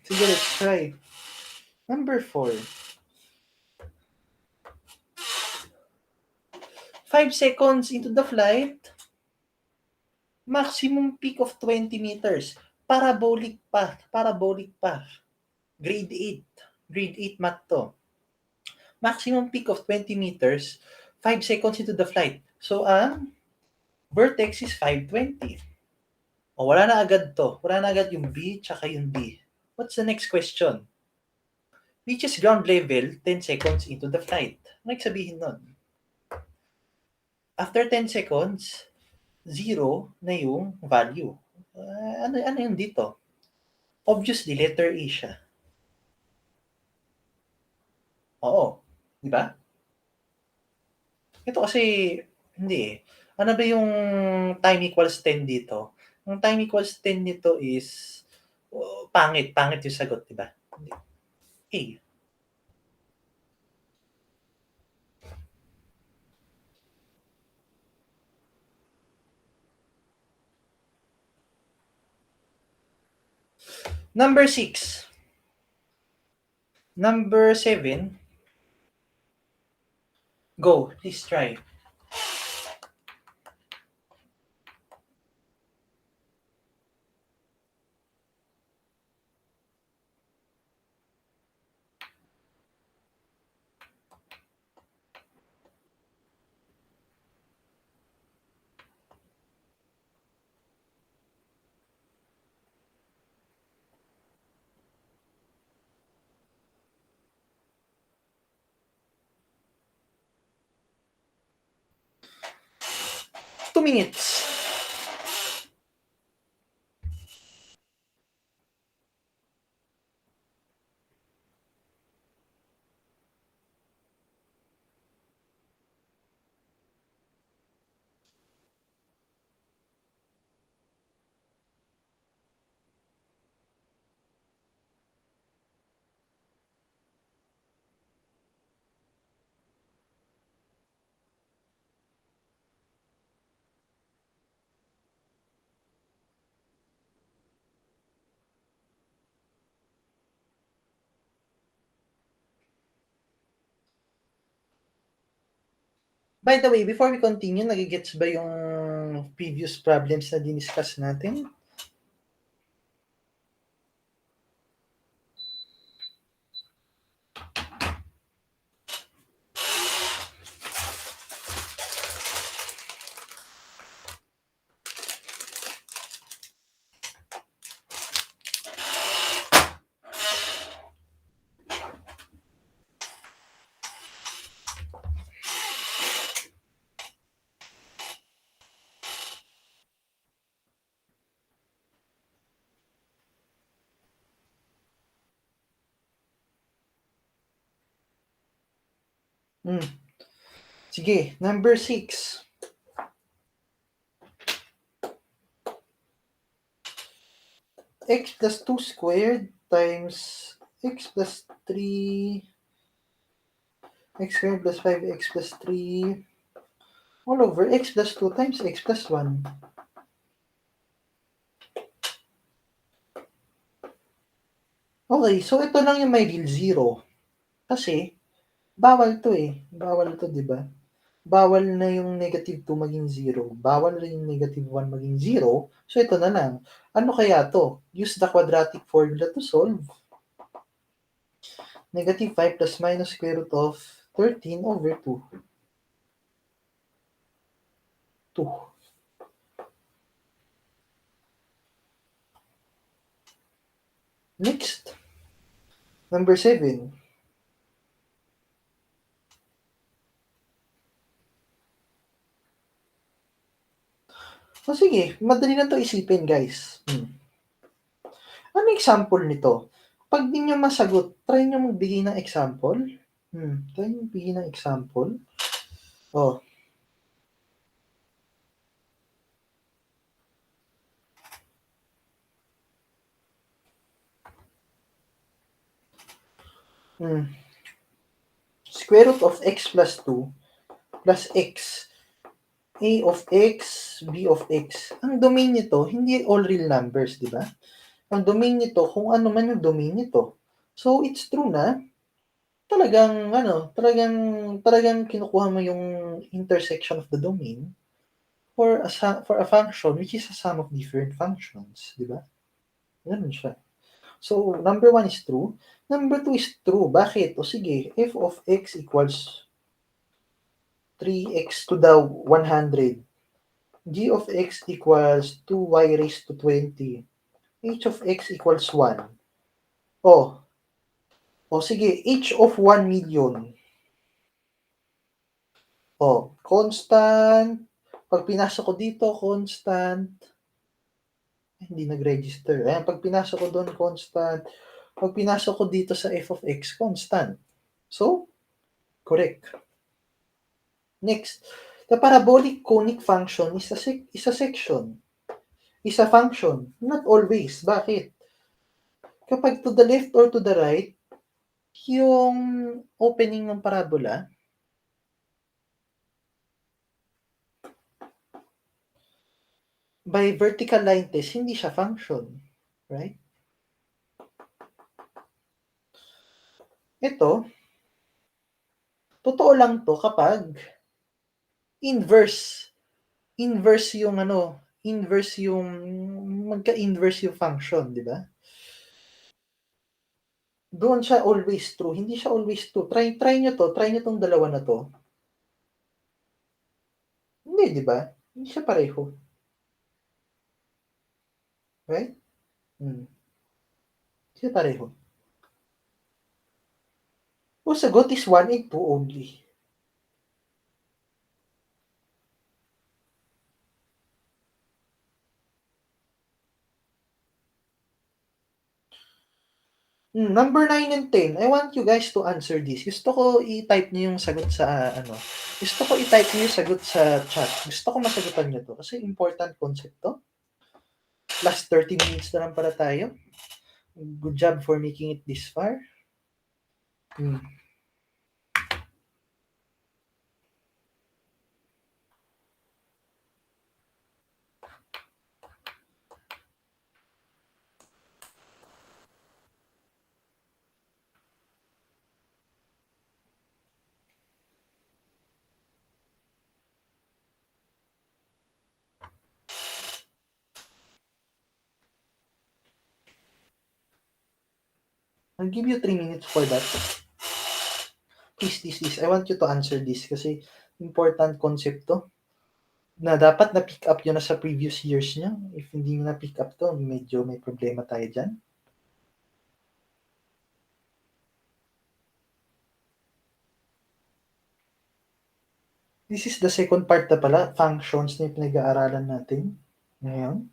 Sige, let's try. Number 4. 5 seconds into the flight, maximum peak of 20 meters. Parabolic path. Grade 8 math to. Maximum peak of 20 meters, 5 seconds into the flight. So, vertex is 520. Wala na agad to. Wala na agad yung B tsaka yung D. What's the next question? Reaches ground level 10 seconds into the flight. Ano sabihin nun? After 10 seconds, 0 na yung value. Ano yung dito? Obviously, letter A siya. Oo. Di ba? Ito kasi, hindi eh. Ano ba yung time equals 10 dito? Ang time equals 10 nito is, pangit yung sagot, di ba? A. Number 6. Number 7. Go. Please try. Two minutes. By the way, before we continue, nagigets ba yung previous problems na diniscuss natin? Sige, number 6. X plus 2 squared times x plus 3, x squared plus 5x plus 3, all over x plus 2 times x plus 1. Okay, so ito lang yung may real zero. Kasi, bawal to eh. Bawal to, di ba? Bawal na yung negative 2 maging 0. Bawal rin yung negative 1 maging 0. So, ito na lang. Ano kaya to? Use the quadratic formula to solve. Negative 5 plus minus square root of 13 over 2. 2. Next. Number 7. O sige, madali na to isipin, guys. Ano example nito? Pag di nyo masagot, try nyo magbigay ng example. Try nyo magbigay ng example. Oh. Square root of x plus 2 plus x. A of x, b of x. Ang domain nito, hindi all real numbers, di ba? Ang domain nito, kung ano man yung domain nito. So, it's true na talagang kinukuha mo yung intersection of the domain for a function which is a sum of different functions, di ba? Ganun siya. So, number 1 is true. Number 2 is true. Bakit? O sige, f of x equals 3x to the 100. G of x equals 2y raised to 20. H of x equals 1. O sige, h of 1 million. Constant. Pag pinasok ko dito, constant. Hindi nag-register. Ayan, pag pinasok ko doon, constant. Pag pinasok ko dito sa f of x, constant. So, correct. Next, the parabolic conic function is a section. Is a function. Not always. Bakit? Kapag to the left or to the right, yung opening ng parabola, by vertical line test, hindi siya function. Right? Ito, totoo lang to kapag inverse. Inverse yung ano, inverse yung magka-inverse yung function, di ba? Doon siya always true. Hindi siya always true. Try nyo to. Try nyo tong dalawa na to. Hindi, di ba? Hindi siya pareho. Right? Hindi siya pareho. O sagot is 1 and 2 only. Number 9 and 10. I want you guys to answer this. Gusto ko i-type niyo yung sagot sa ano. Gusto ko i-type niyo yung sagot sa chat. Gusto ko masagutan niyo to kasi important concept to. Last 30 minutes na lang pala tayo. Good job for making it this far. I'll give you 3 minutes for that. Please. I want you to answer this kasi important concept to na dapat na-pick up yun na sa previous years niya. If hindi nyo na-pick up to, medyo may problema tayo dyan. This is the second part na pala, functions na yung pinag-aaralan natin ngayon.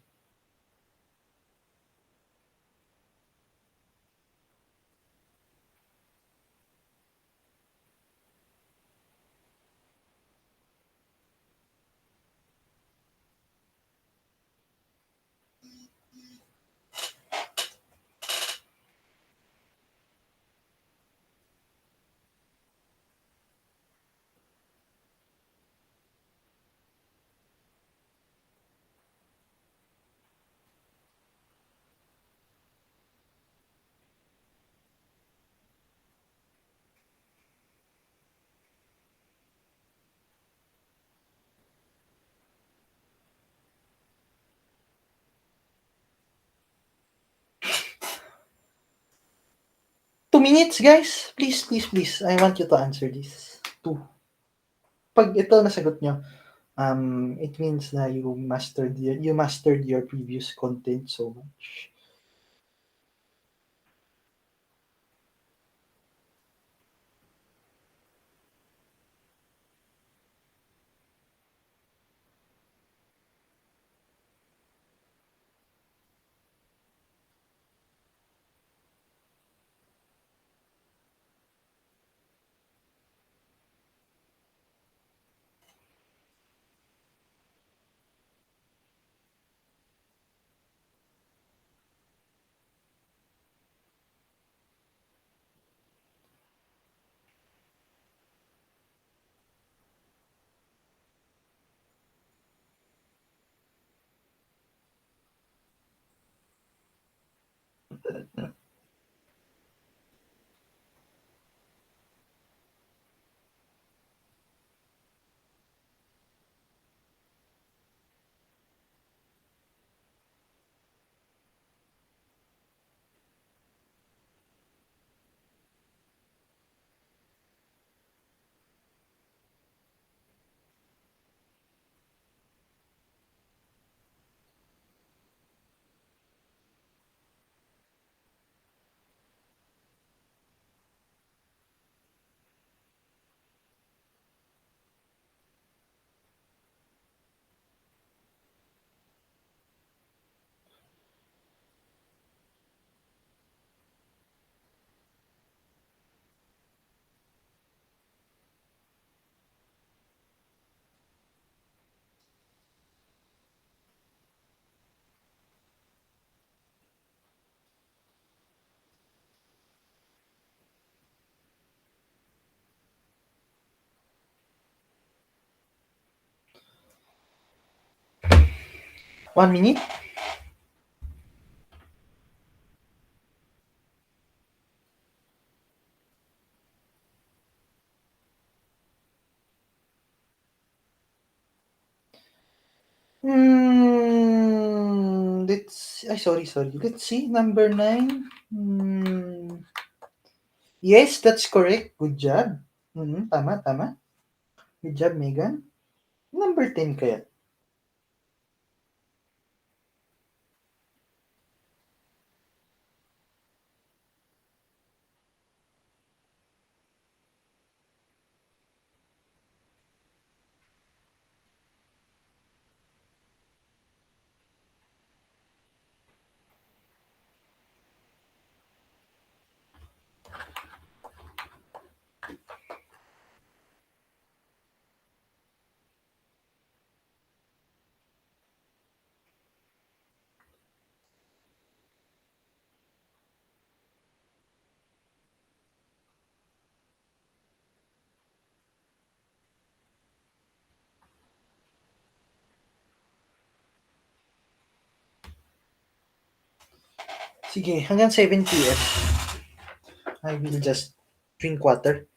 Two minutes, guys. Please. I want you to answer this. 2. Pag ito nasagot nyo, it means na you mastered your previous content so much. One minute. sorry. Let's see, number 9. Yes, that's correct. Good job. Tama. Good job, Megan. Number 10 kaya. Sige, hanggang 7 p.m. I will just drink water.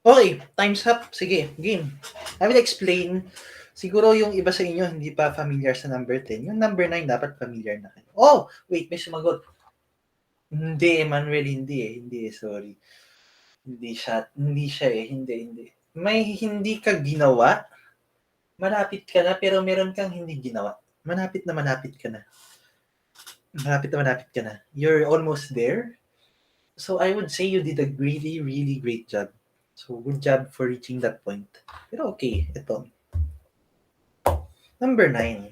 Okay, time's up. Sige, game. I will explain. Siguro yung iba sa inyo hindi pa familiar sa number 10. Yung number 9 dapat familiar na kayo. Oh, wait, may sumagot. Hindi, Emmanuel, hindi, sorry. Hindi. May hindi ka ginawa, malapit ka na, pero meron kang hindi ginawa. Malapit na malapit ka na. You're almost there. So I would say you did a really, really great job. So good job for reaching that point. Pero okay, ito. Number 9.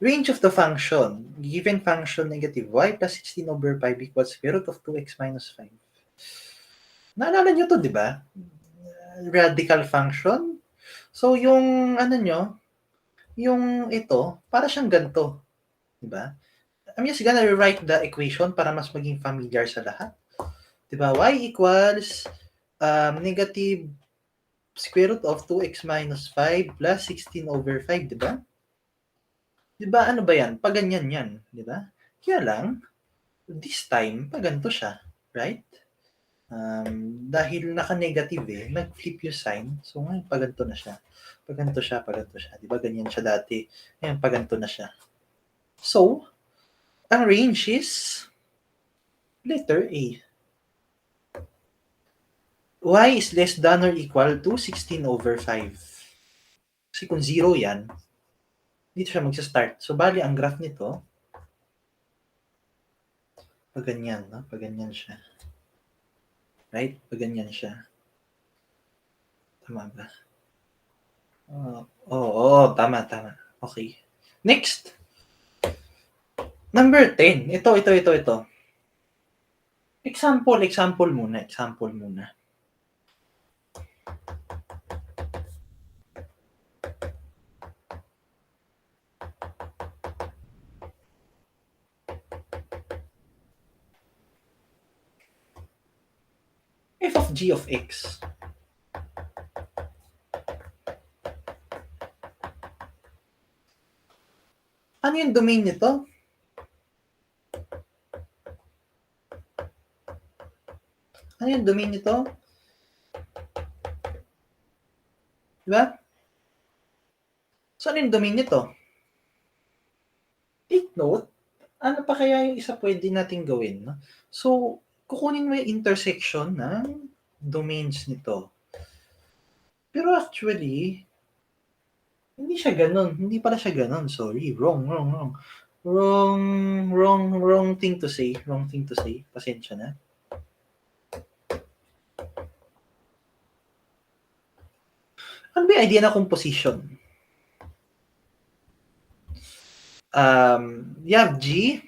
Range of the function. Given function negative y plus 16 over 5 equals square root of 2x minus 5. Naalala nyo to, di ba? Radical function. So, yung ano nyo, yung ito, para siyang ganito. Di ba? I'm just gonna rewrite the equation para mas maging familiar sa lahat. Di ba? Y equals negative square root of 2x minus 5 plus 16 over 5, di ba? Di ba, ano ba yan? Paganyan yan, di ba? Kaya lang, this time, paganto siya, right? Dahil naka-negative nag-flip yung sign. So, ngayon, paganto na siya. Paganto siya. Di ba, ganyan siya dati. Ngayon, paganto na siya. So, ang range is letter A. Y is less than or equal to 16 over 5. Kasi kung 0 yan, dito siya magsa-start. So, bali, ang graph nito, pag ganyan, no? Pag ganyan siya. Right? Pag ganyan siya. Tama ba? Tama. Okay. Next. Number 10. Ito. Example muna. F of g of x. Ano yung domain nito? Ano yung domain nito? Diba? So, ano yung domain nito? Take note, ano pa kaya yung isa pwede nating gawin? No? So, kukunin mo yung intersection ng domains nito. Pero actually, hindi siya ganun. Hindi pala siya ganun. Sorry. Wrong. Wrong thing to say. Wrong thing to say. Pasensya na. Ano ba yung idea na composition? You have G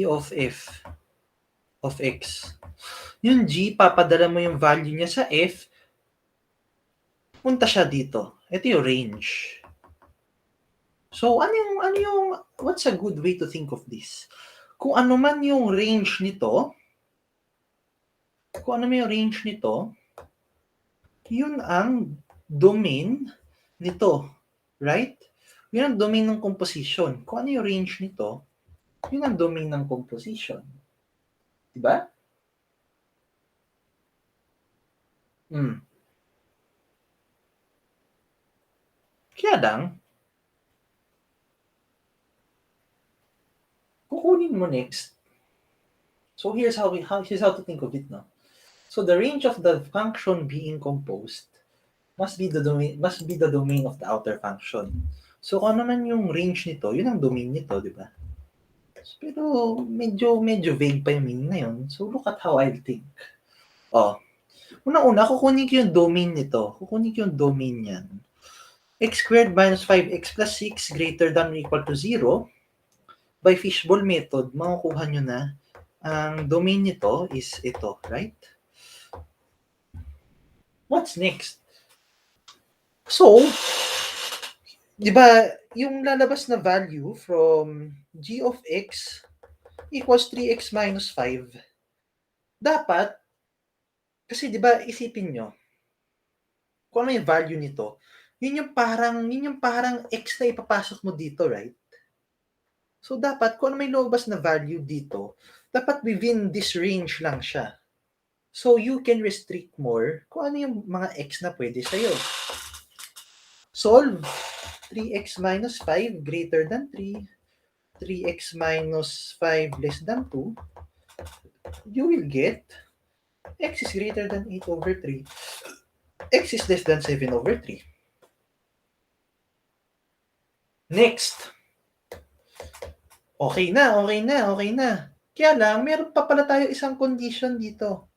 of x. Yung G, papadala mo yung value niya sa F, punta siya dito. Ito yung range. So, what's a good way to think of this? Kung ano man yung range nito, yun ang domain nito. Right? Yun ang domain ng composition. Kung ano yung range nito, yun ang domain ng composition. Diba? Kaya lang, kukunin mo next. So here's how to think of it, no? So the range of the function being composed must be the domain of the outer function. So kung ano man yung range nito, yun ang domain nito, di ba? Pero medyo vague pa yung meaning na yun. So look at how I'll think. Una-una, kukunin ko yung domain nito. Kukunin ko yung domain niyan. X squared minus 5x plus 6 greater than or equal to 0. By fishbowl method, makukuha nyo na ang domain nito is ito, right? What's next? So, di ba, yung lalabas na value from g of x equals 3x minus 5. Dapat, kasi di ba, isipin nyo, kung ano yung value nito, yun yung parang x na ipapasok mo dito, right? So, dapat, kung ano may lumabas na value dito, dapat within this range lang siya. So, you can restrict more kung ano yung mga x na pwede sa'yo. Solve 3x minus 5 greater than 3, 3x minus 5 less than 2, you will get x is greater than 8 over 3, x is less than 7 over 3. Next. Okay na. Kaya lang, meron pa pala tayo isang condition dito.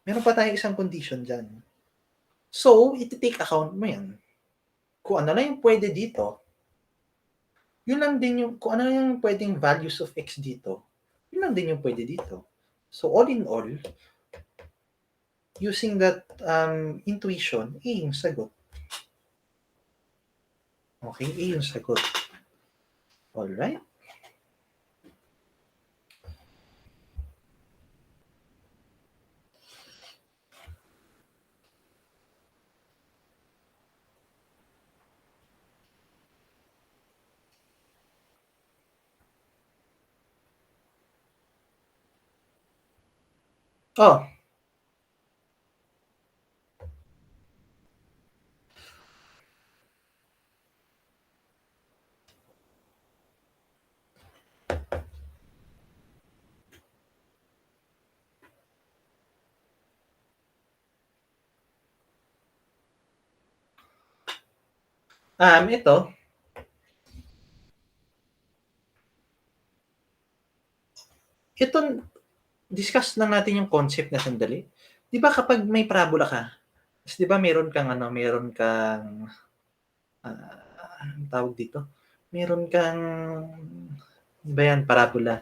Meron pa tayo isang condition dyan. So, iti-take account mo yan. Kung ano lang yung pwede dito, yun lang din yung, kung ano yung pwedeng values of x dito, yun lang din yung pwede dito. So, all in all, using that intuition, A yung sagot. Okay, A yung sagot. Alright? Oh. Ito. Ito, discuss lang natin yung concept na sandali. Di ba kapag may parabola ka, kasi di ba meron kang anong tawag dito? Meron kang, ba yan, parabola.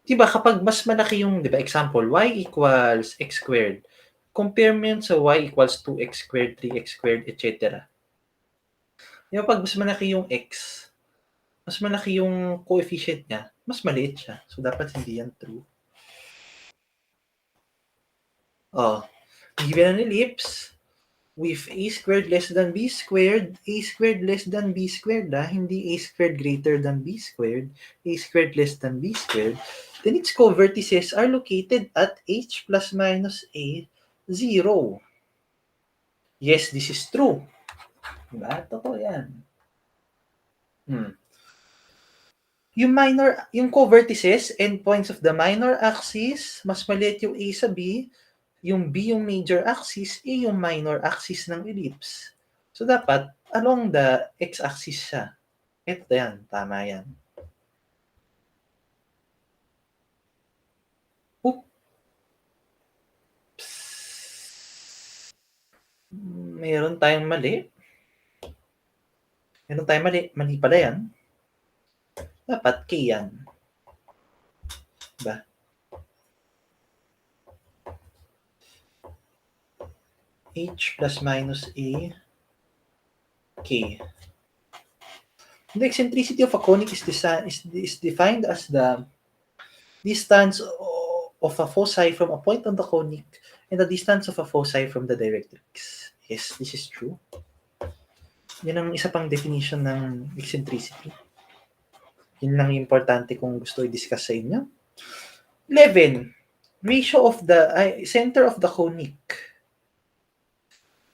Di ba kapag mas malaki yung, di ba, example, y equals x squared, compare mo yun sa y equals 2x squared, 3x squared, etc. Yung pag mas malaki yung x, mas malaki yung coefficient niya, mas maliit siya. So, dapat hindi yan true. Oh, given an ellipse with a squared less than b squared, a squared less than b squared, hindi a squared greater than b squared, a squared less than b squared, then its co-vertices are located at h plus minus a, 0. Yes, this is true. Diba? Totoo yan. Yung co-vertices, endpoints of the minor axis, mas maliit yung A sa B, yung B yung major axis, A yung minor axis ng ellipse. So, dapat, along the x-axis siya. Ito yan, tama yan. Oops. Meron tayong mali. Mali pala yan. Dapat K yan. Diba? H plus minus A, K. The eccentricity of a conic is defined as the distance of a foci from a point on the conic and the distance of a foci from the directrix. Yes, this is true. Yan ang isa pang definition ng eccentricity. Yun lang yung importante kung gusto i-discuss sa inyo. 11. Ratio of the center of the conic.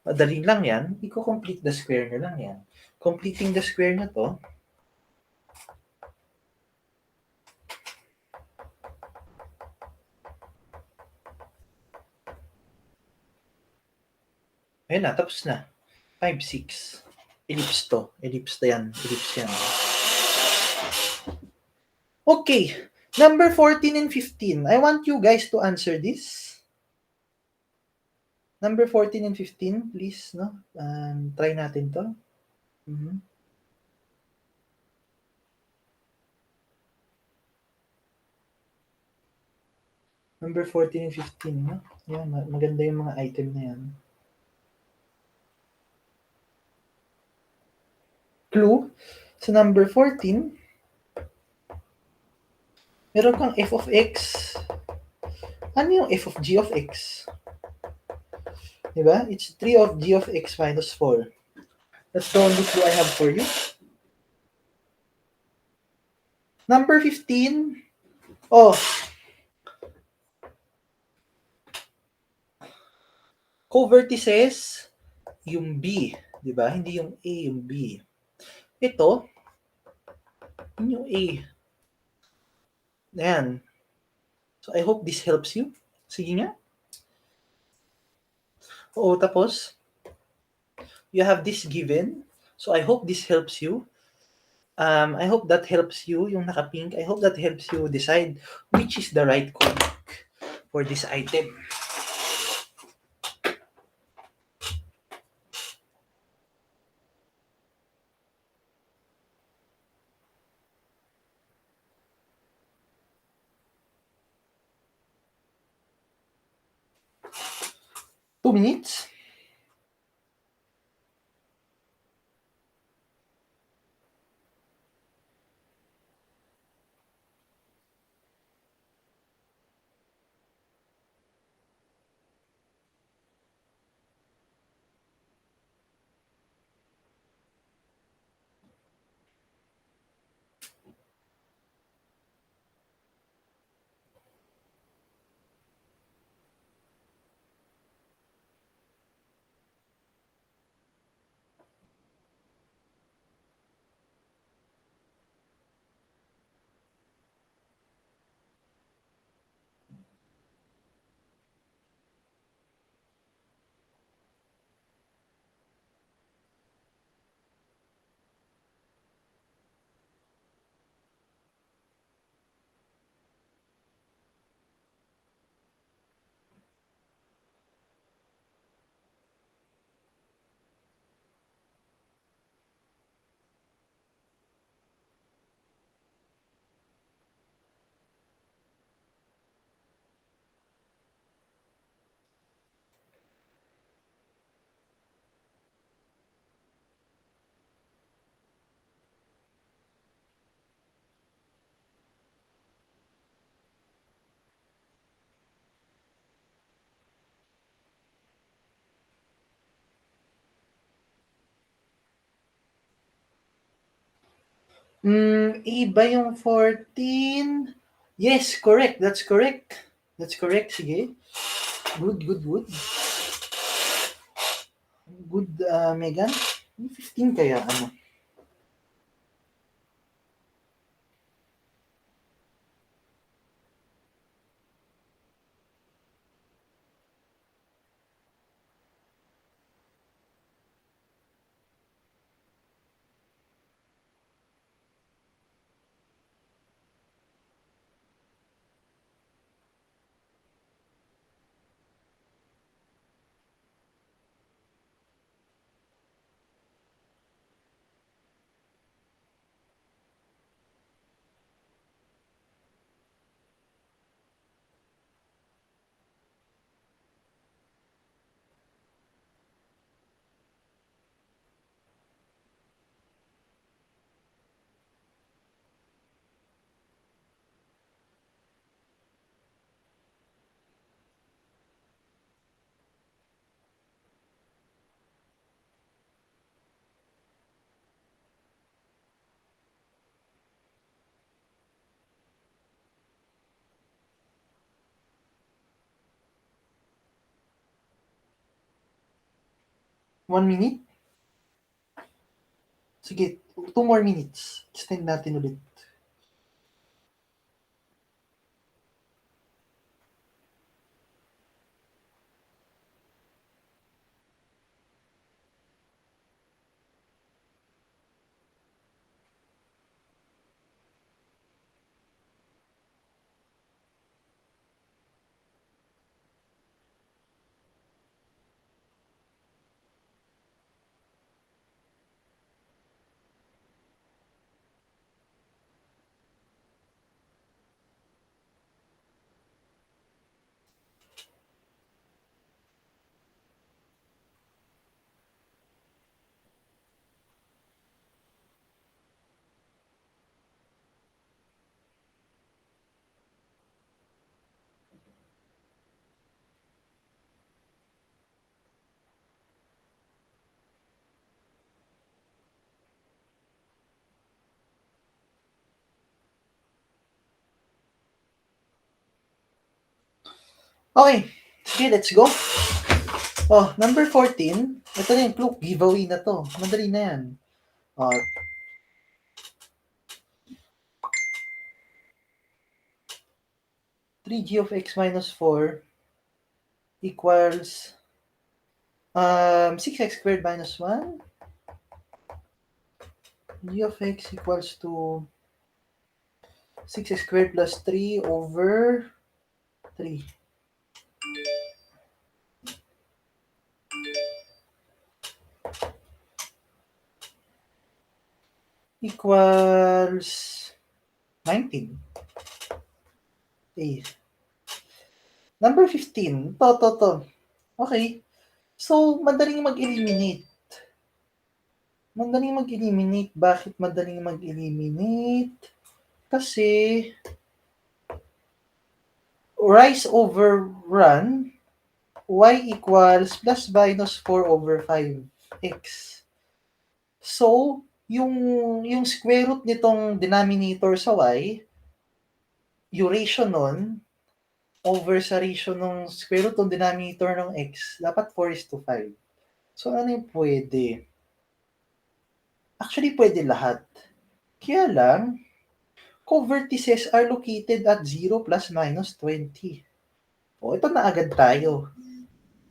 Madali lang yan. I-complete the square nyo lang yan. Completing the square na to, ayun na, tapos na. 5, 6. Ellipse to. Ellipse na yan. Ellipse yan. Okay. Number 14 and 15. I want you guys to answer this. Number 14 and 15, please, no? Try natin to. Number 14 and 15, no? Yan, maganda yung mga item na yan. Clue, sa number 14, meron kang f of x. Ano yung f of g of x? Diba? It's 3 of g of x minus 4. That's the only clue I have for you. Number 15, co-vertices, yung B. Diba? Hindi yung A, yung B. Ito, yung A. Ayan. So, I hope this helps you. Sige nga. Oo, tapos, you have this given. So, I hope this helps you. I hope that helps you, yung naka-pink. I hope that helps you decide which is the right conic for this item. Two minutes. A ba yung 14? Yes, correct. That's correct. That's correct. Sige. Good, good, good. Good, Megan. 15 kaya, ano? One minute? Sige, 2 more minutes. Extend natin ulit. Okay. Sige, let's go. Oh, number 14. Ito na yung clue. Giveaway na to. Madali na yan. Oh, 3g of x minus 4 equals 6x squared minus 1. G of x equals to 6x squared plus 3 over 3. Equals 19. Okay. Number 15. To. Okay. So, madaling mag-eliminate. Madaling mag-eliminate. Bakit madaling mag-eliminate? Kasi, rise over run, y equals plus minus 4 over 5x. So, yung square root nitong denominator sa y, yung ratio nun, over sa ratio ng square root ng denominator ng x, dapat 4:5. So, ano yung pwede? Actually, pwede lahat. Kaya lang, co-vertices are located at 0 plus minus 20. O, ito na agad tayo.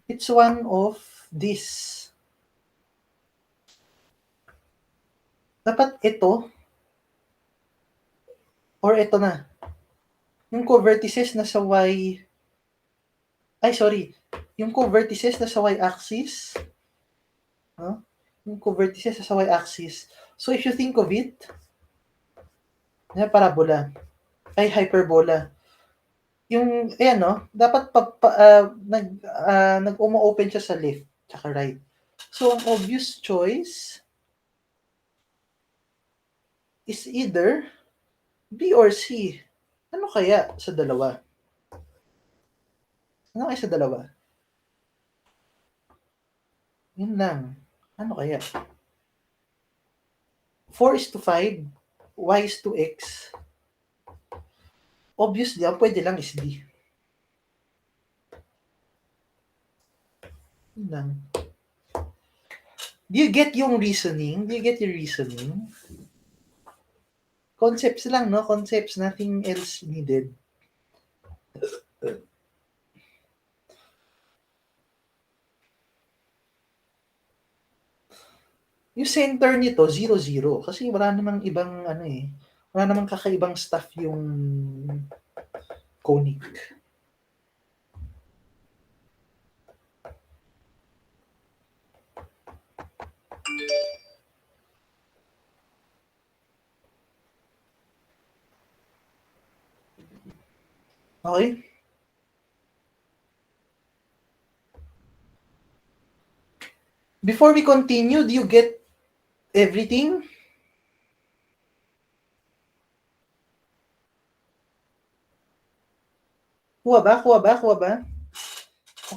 It's one of this. Dapat ito, or ito na. Yung co-vertices na sa y, ay sorry, yung co-vertices na sa y-axis, no? Yung co-vertices na sa y-axis. So if you think of it, parabola, ay hyperbola. Yung, ayan no, dapat nag-umo-open siya sa left, tsaka right. So ang obvious choice is either B or C. Ano kaya sa dalawa? Ano kaya sa dalawa? Yun lang. Ano kaya? 4:5. y is to x, obviously, ang pwede lang is b. Yun lang. Do you get yung reasoning? Do you get your reasoning? Concepts lang, no? Concepts, nothing else needed. Yung center nito, 0, 0. Kasi wala namang ibang, wala namang kakaibang stuff yung conic. Okay? Before we continue, do you get everything? Kuha ba? Kuha ba? Kuha ba?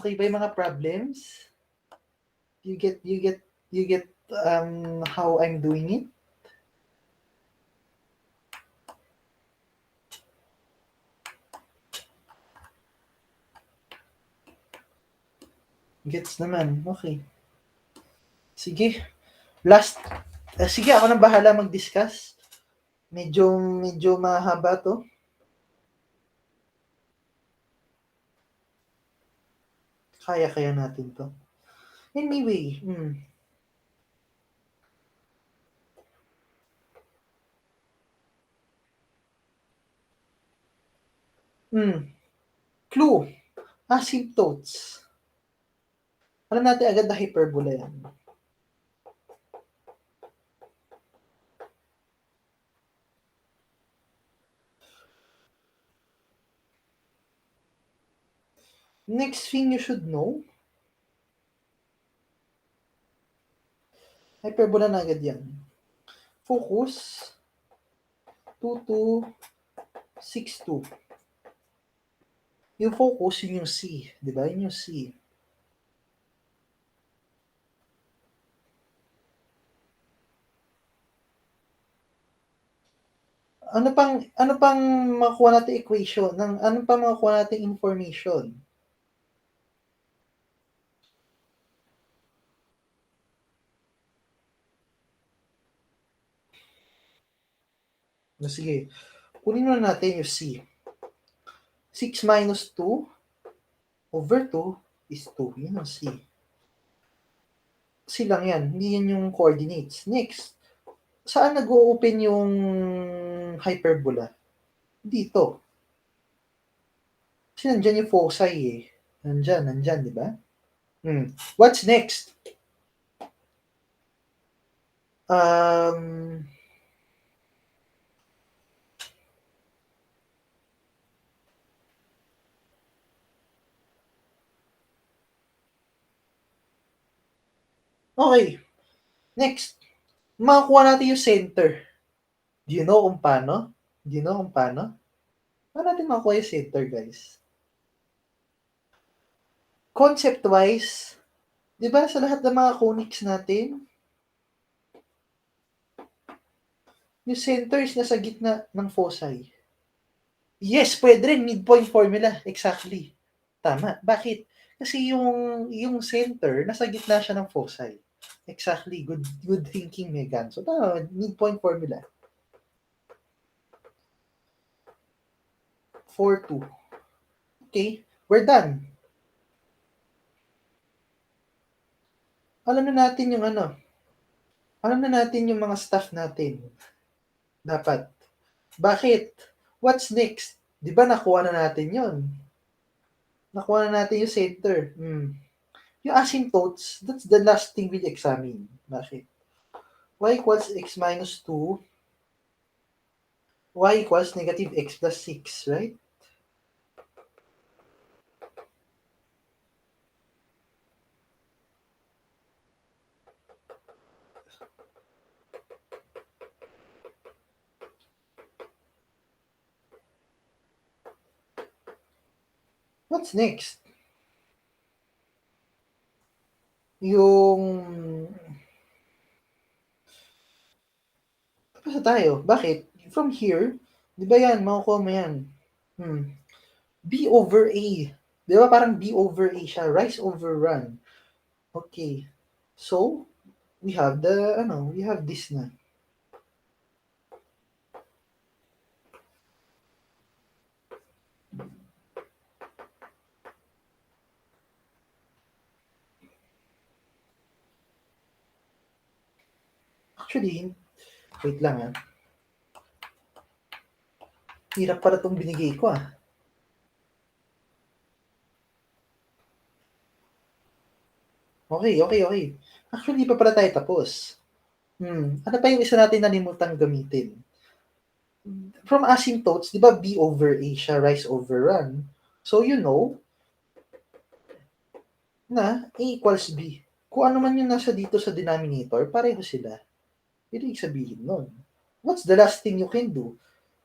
Okay ba yung mga problems? You get how I'm doing it? Gets naman. Okay. Sige. Last. Sige, ako nang bahala mag-discuss. Medyo mahaba to. Kaya natin to. Anyway, Clue. Asymptotes. Alam natin agad na hyperbola yan. Next thing you should know, hyperbola na agad yan. Focus, 2, 2, 6, 2. Yung focus, yun yung C. Diba? Yun yung C. Ano pang makuha natin equation? Ano pang makuha natin information? Sige. Kunin na natin yung C. 6 minus 2 over 2 is 2. Yun ang C. C lang yan. Hindi yan yung coordinates. Next. Saan nag-o-open yung hyperbola? Dito. Kasi nandyan yung foci eh. Nandyan, di ba? What's next? Okay. Next. Makakuha natin yung center. Do you know kung paano? Paano natin makakuha yung center, guys? Concept-wise, di ba sa lahat ng mga conics natin, yung center is nasa gitna ng foci. Yes, pwede rin. Midpoint formula. Exactly. Tama. Bakit? Kasi yung center, nasa gitna siya ng foci. Exactly. Good thinking, Megan. So, tama. Midpoint formula. 4, 2. Okay. We're done. Alam na natin yung Alam na natin yung mga stuff natin. Dapat. Bakit? What's next? Di ba nakuha na natin yon? Nakuha na natin yung center. Yung asymptotes, that's the last thing we'll examine. Bakit? Y equals x minus 2. Y equals negative x plus 6, right? What's next? Yung... Tapos na tayo. Bakit? From here, di ba yan, makukuha mo yan. B over A. Di ba parang B over A siya, rise over run. Okay. So, we have we have this na. Actually, wait lang ah. Hirap para itong binigay ko ah. Okay. Actually, di pa pala tayo tapos. Ano pa yung isa natin nalimutang gamitin? From asymptotes, di ba B over A siya, rise over run? So, you know na A equals B. Kung ano man yung nasa dito sa denominator, pareho sila. Ibig sabihin nun. What's the last thing you can do?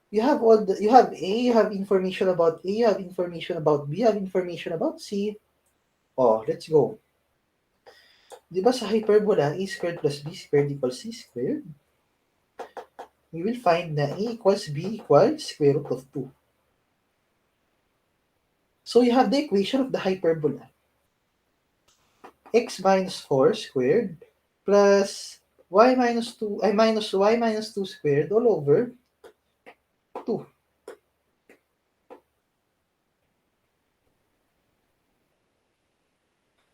You have you have A, you have information about A, you have information about B, you have information about C. Oh, let's go. Di ba sa hyperbola, A squared plus B squared equals C squared? We will find na A equals B equals square root of 2. So you have the equation of the hyperbola. X minus 4 squared plus y minus 2, minus y minus 2 squared all over 2.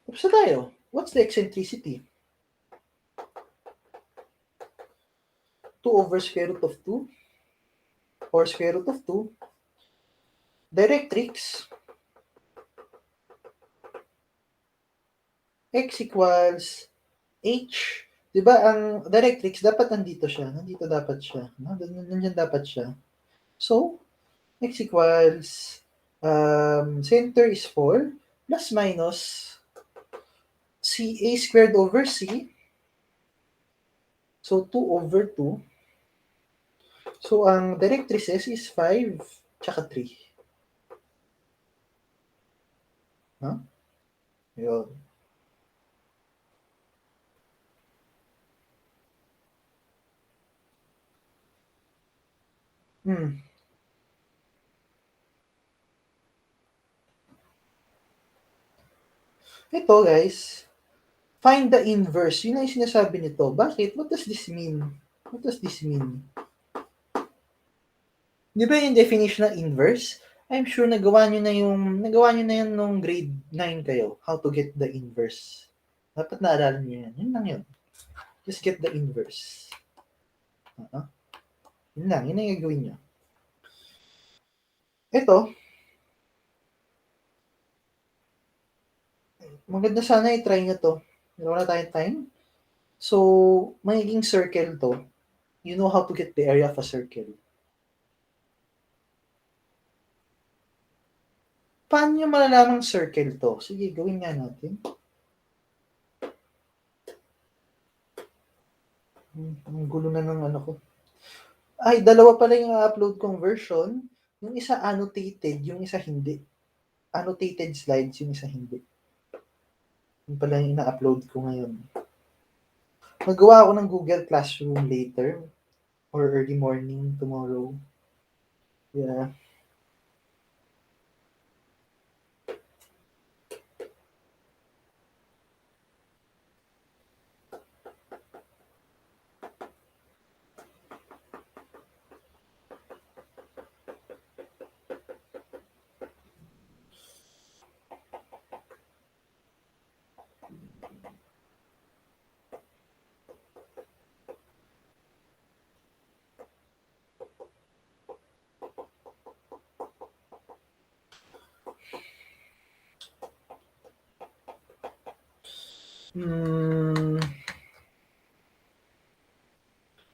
Tapos na tayo. What's the eccentricity? 2 over square root of 2 or square root of 2. Directrix x equals h. Diba ang directrix dapat nandito siya. Nandito dapat siya. Nandiyan dapat siya. So, x equals center is 4 plus minus c a squared over c. So, 2 over 2. So, ang directrices is 5 tsaka 3. Huh? Yun. Ito guys, find the inverse. Yun ang sinasabi nito. Bakit? What does this mean? What does this mean? Di ba yung definition ng inverse? I'm sure nagawa nyo na yan nung grade 9 kayo. How to get the inverse. Dapat naalala nyo yan. Yun lang yun. Just get the inverse. Yun lang. Yun ang gagawin nyo. Ito, maganda sana i-try nyo to. Wala tayong time. So, magiging circle to. You know how to get the area of a circle. Paano nyo malalamang circle to? Sige, gawin nga natin. Ang gulo na ng ano ko. Ay, dalawa pala yung upload kong version. Yung isa annotated, yung isa hindi. Annotated slides, yung isa hindi. Yung pala yung ina-upload ko ngayon. Magawa ako ng Google Classroom later or early morning tomorrow. Yeah.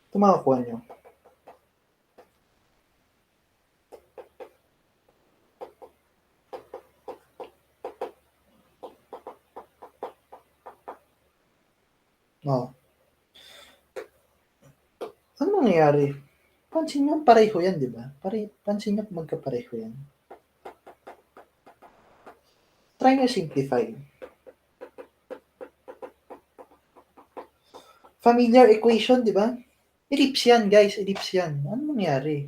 Ito makakuha nyo. Oh. Ano nangyayari? Pansin nyo, pareho yan, di ba? Pansin nyo magkapareho yan. Try nyo simplify. Familiar equation, di ba? Ellipse yan, guys. Ellipse yan. Ano nangyari?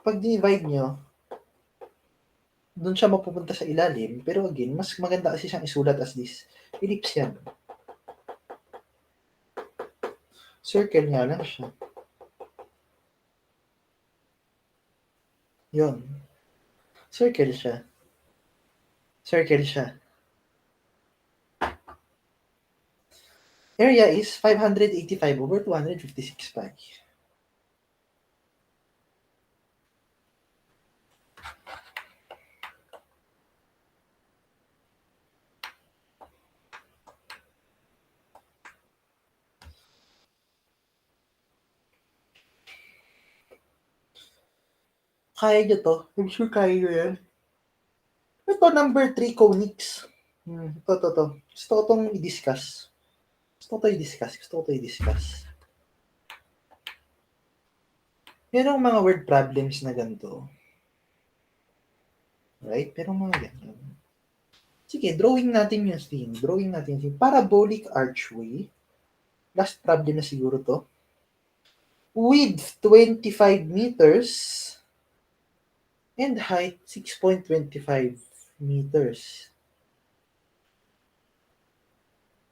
Pag divide nyo, doon siya mapupunta sa ilalim. Pero again, mas maganda kasi siyang isulat as this. Ellipse yan. Circle nga lang siya. Yun. Circle siya. Circle siya. Area is 585 over 256 pi. Kaya nyo to. I'm sure kaya nyo yan. Ito, number 3, conics. Ito. Gusto ko itong i-discuss. Gusto ko to i-discuss. Merong mga word problems na ganito. Right? Merong mga ganito. Sige, drawing natin yung thing. Parabolic archway. Last problem na siguro to. Width 25 meters and height 6.25 meters.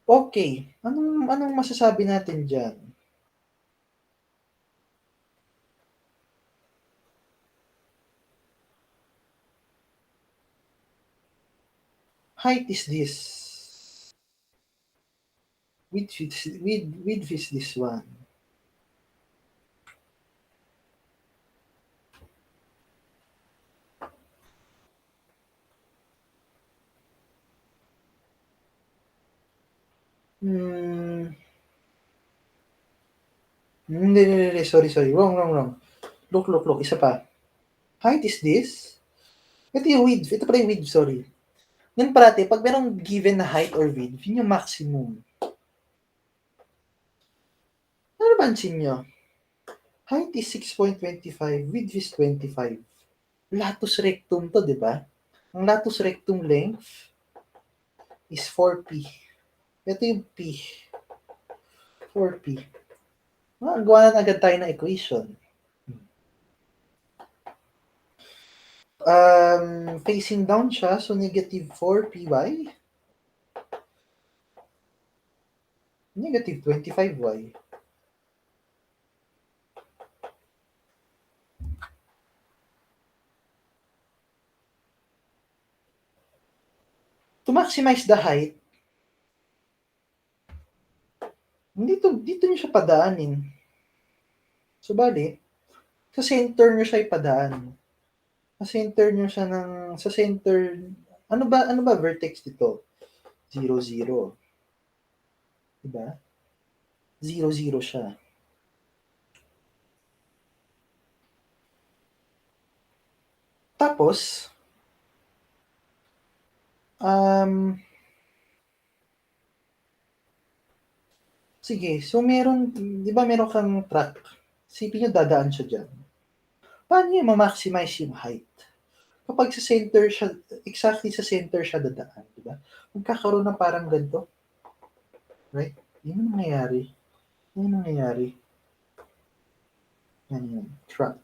Okay. Anong masasabi natin dyan? Height is this. Width is this one. Hindi. Sorry. Wrong. Look. Isa pa. Height is this. Ito yung width. Ito pala yung width, sorry. Yan parati, pag merong given na height or width, yun yung maximum. Ano pansin nyo? Height is 6.25, width is 25. Latus rectum to, di ba? Ang latus rectum length is 4p. Ito yung p. 4p. Gawa na agad tayo ng equation. Facing down siya, so negative 4py. Negative 25y. To maximize the height, dito niyo siya padaanin. So, bali, sa center niyo siya ipadaan. Sa center, ano ba vertex dito? 0, 0. Diba? 0, 0 siya. Tapos, sige, so di ba meron kang track? Sipin nyo dadaan siya dyan. Paano nyo ma-maximize yung height? Kapag sa center siya, exactly sa center siya dadaan, di ba? Magkakaroon ng parang ganito. Right? Yun ang nangyayari. Yan, track.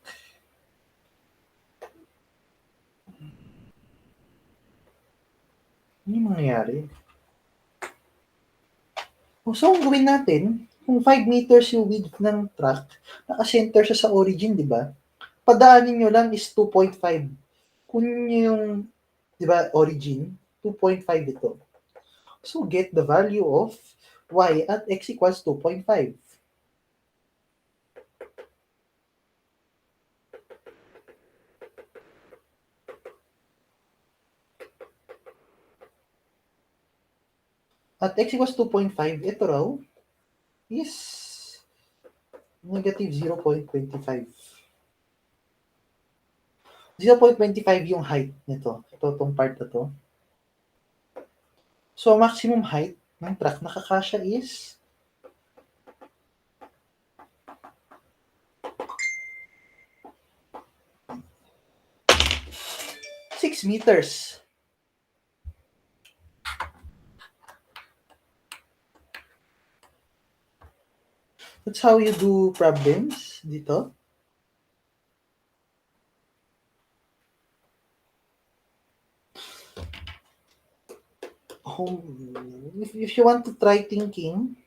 Yun ang nangyayari. So, ang gawin natin, kung 5 meters yung width ng track, naka-center siya sa origin, di ba? Padaanin nyo lang is 2.5. Kung yung, di ba, origin, 2.5 ito. So, get the value of y at x equals 2.5. At x equals 2.5, ito raw is negative 0.25. 0.25 yung height nito. Itong part na to. So, maximum height ng track nakakasya is 6 meters. That's how you do problems dito. If you want to try thinking,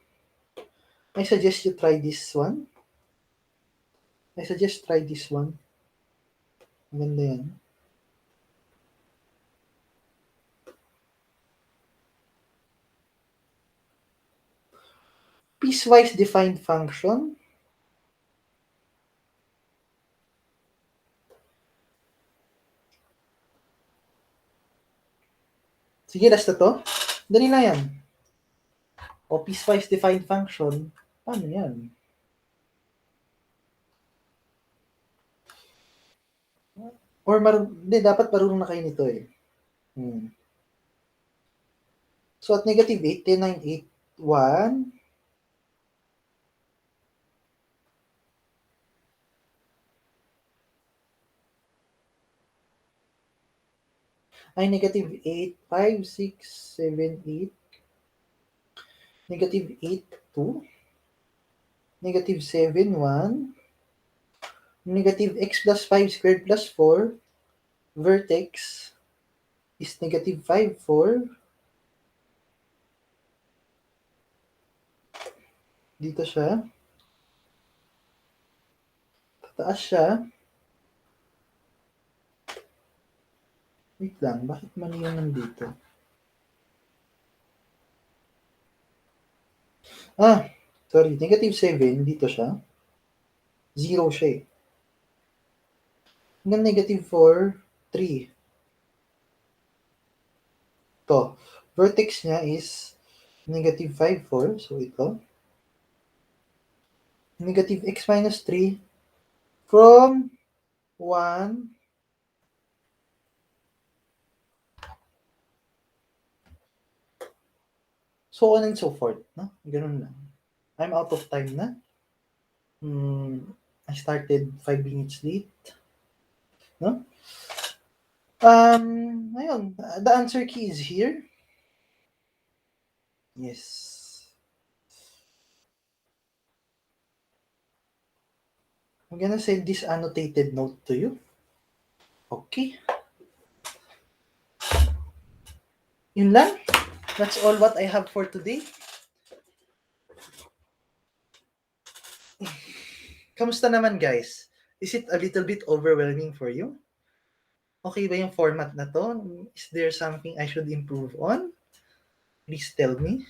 I suggest you try this one. I suggest try this one. Maganda yan. Piecewise defined function. Sige, last na to. Dali na yan. O piecewise defined function. Paano yan? Or hindi, dapat marunong na kayo nito eh. So at negative 8, 10, 9, 8, 1. Ay, negative 8, 5, 6, 7, 8. Negative 8, 2. Negative 7, 1. Negative x plus 5 squared plus 4. Vertex is negative 5, 4. Dito siya. Tataas siya. Wait lang, bakit mali yung nandito? Sorry, negative 7, dito siya. 0 siya eh. Hanggang negative 4, 3. Ito. Vertex niya is negative 5, 4. So ito. Negative x minus 3 from 1 so on and so forth. No? Ganun lang. I'm out of time na. I started 5 minutes late. No? Ayun. The answer key is here. Yes. I'm gonna send this annotated note to you. Okay. Yun lang. That's all what I have for today. Kamusta naman guys? Is it a little bit overwhelming for you? Okay ba yung format na to? Is there something I should improve on? Please tell me.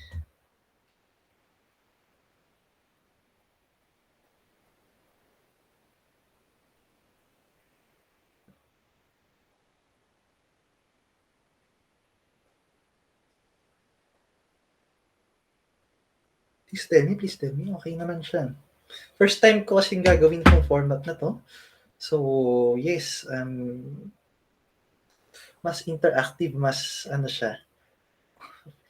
Please tell me. Okay naman siya. First time ko kasing gagawin tong format na to. So, yes, mas interactive, mas ano siya.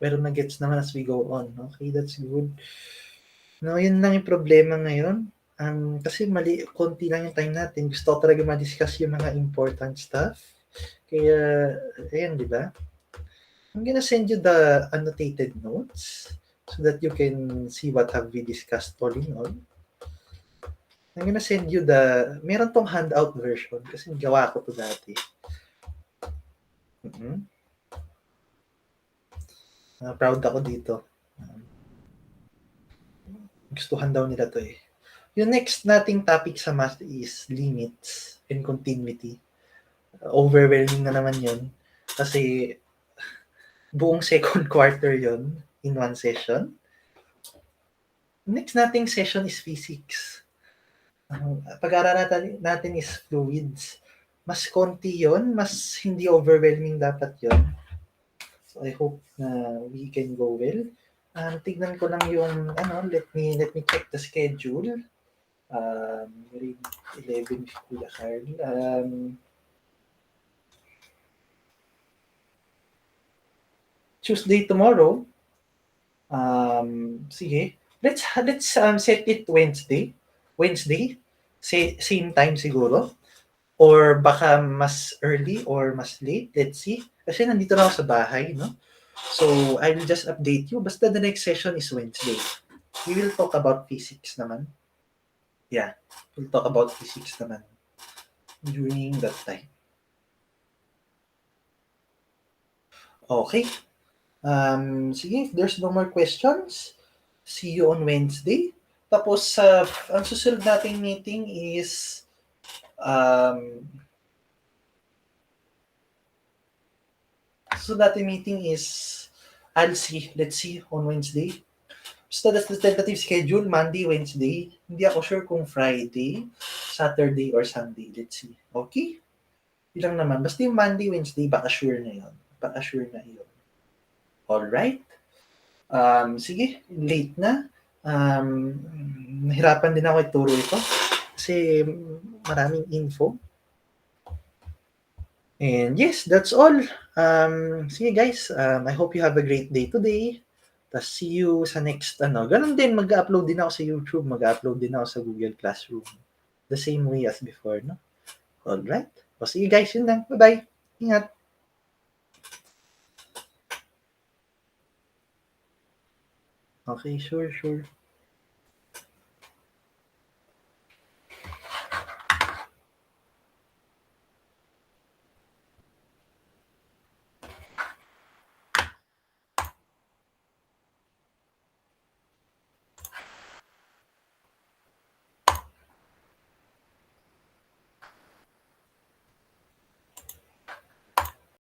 Pero na-gets naman as we go on. Okay, that's good. No, yun lang yung problema ngayon. Kasi konti lang yung time natin. Gusto ko talaga ma-discuss yung mga important stuff. Kaya, ayan, di ba? I'm gonna send you the annotated notes so that you can see what have we discussed all in all. I'm gonna send you meron tong handout version kasi gawa ko to dati. Proud ako dito. Gustuhan daw nila to eh. Yung next nating topic sa math is limits and continuity. Overwhelming na naman yun. Kasi buong second quarter yon in one session. Next nating session is physics. Pag-aaralan natin is fluids. Mas konti yon, mas hindi overwhelming dapat yon. So I hope na we can go well. Tignan ko lang yung let me check the schedule. Grade 11 Kuya Carl. Tuesday tomorrow. Sige. Let's set it Wednesday. Same time siguro. Or baka mas early or mas late. Let's see. Kasi nandito na ako sa bahay, no? So, I will just update you. Basta the next session is Wednesday. We will talk about physics naman. Yeah, we'll talk about physics naman during that time. Okay. Sige, if there's no more questions, see you on Wednesday. Tapos, ang susunod nating meeting is um, I'll see. Let's see on Wednesday. Basta that's the tentative schedule, Monday, Wednesday. Hindi ako sure kung Friday, Saturday, or Sunday. Let's see. Okay? Ilang naman. Basta yung Monday, Wednesday, baka sure na yun. Baka sure na yun. Alright? Sige, late na. Nahirapan din ako ituro ito. Kasi maraming info. And yes, that's all. Sige guys, I hope you have a great day today. Tapos see you sa next Ganun din, mag-upload din ako sa YouTube, mag-upload din ako sa Google Classroom. The same way as before, no? Alright. O sige guys, yun lang. Bye-bye. Ingat. Okay, sure.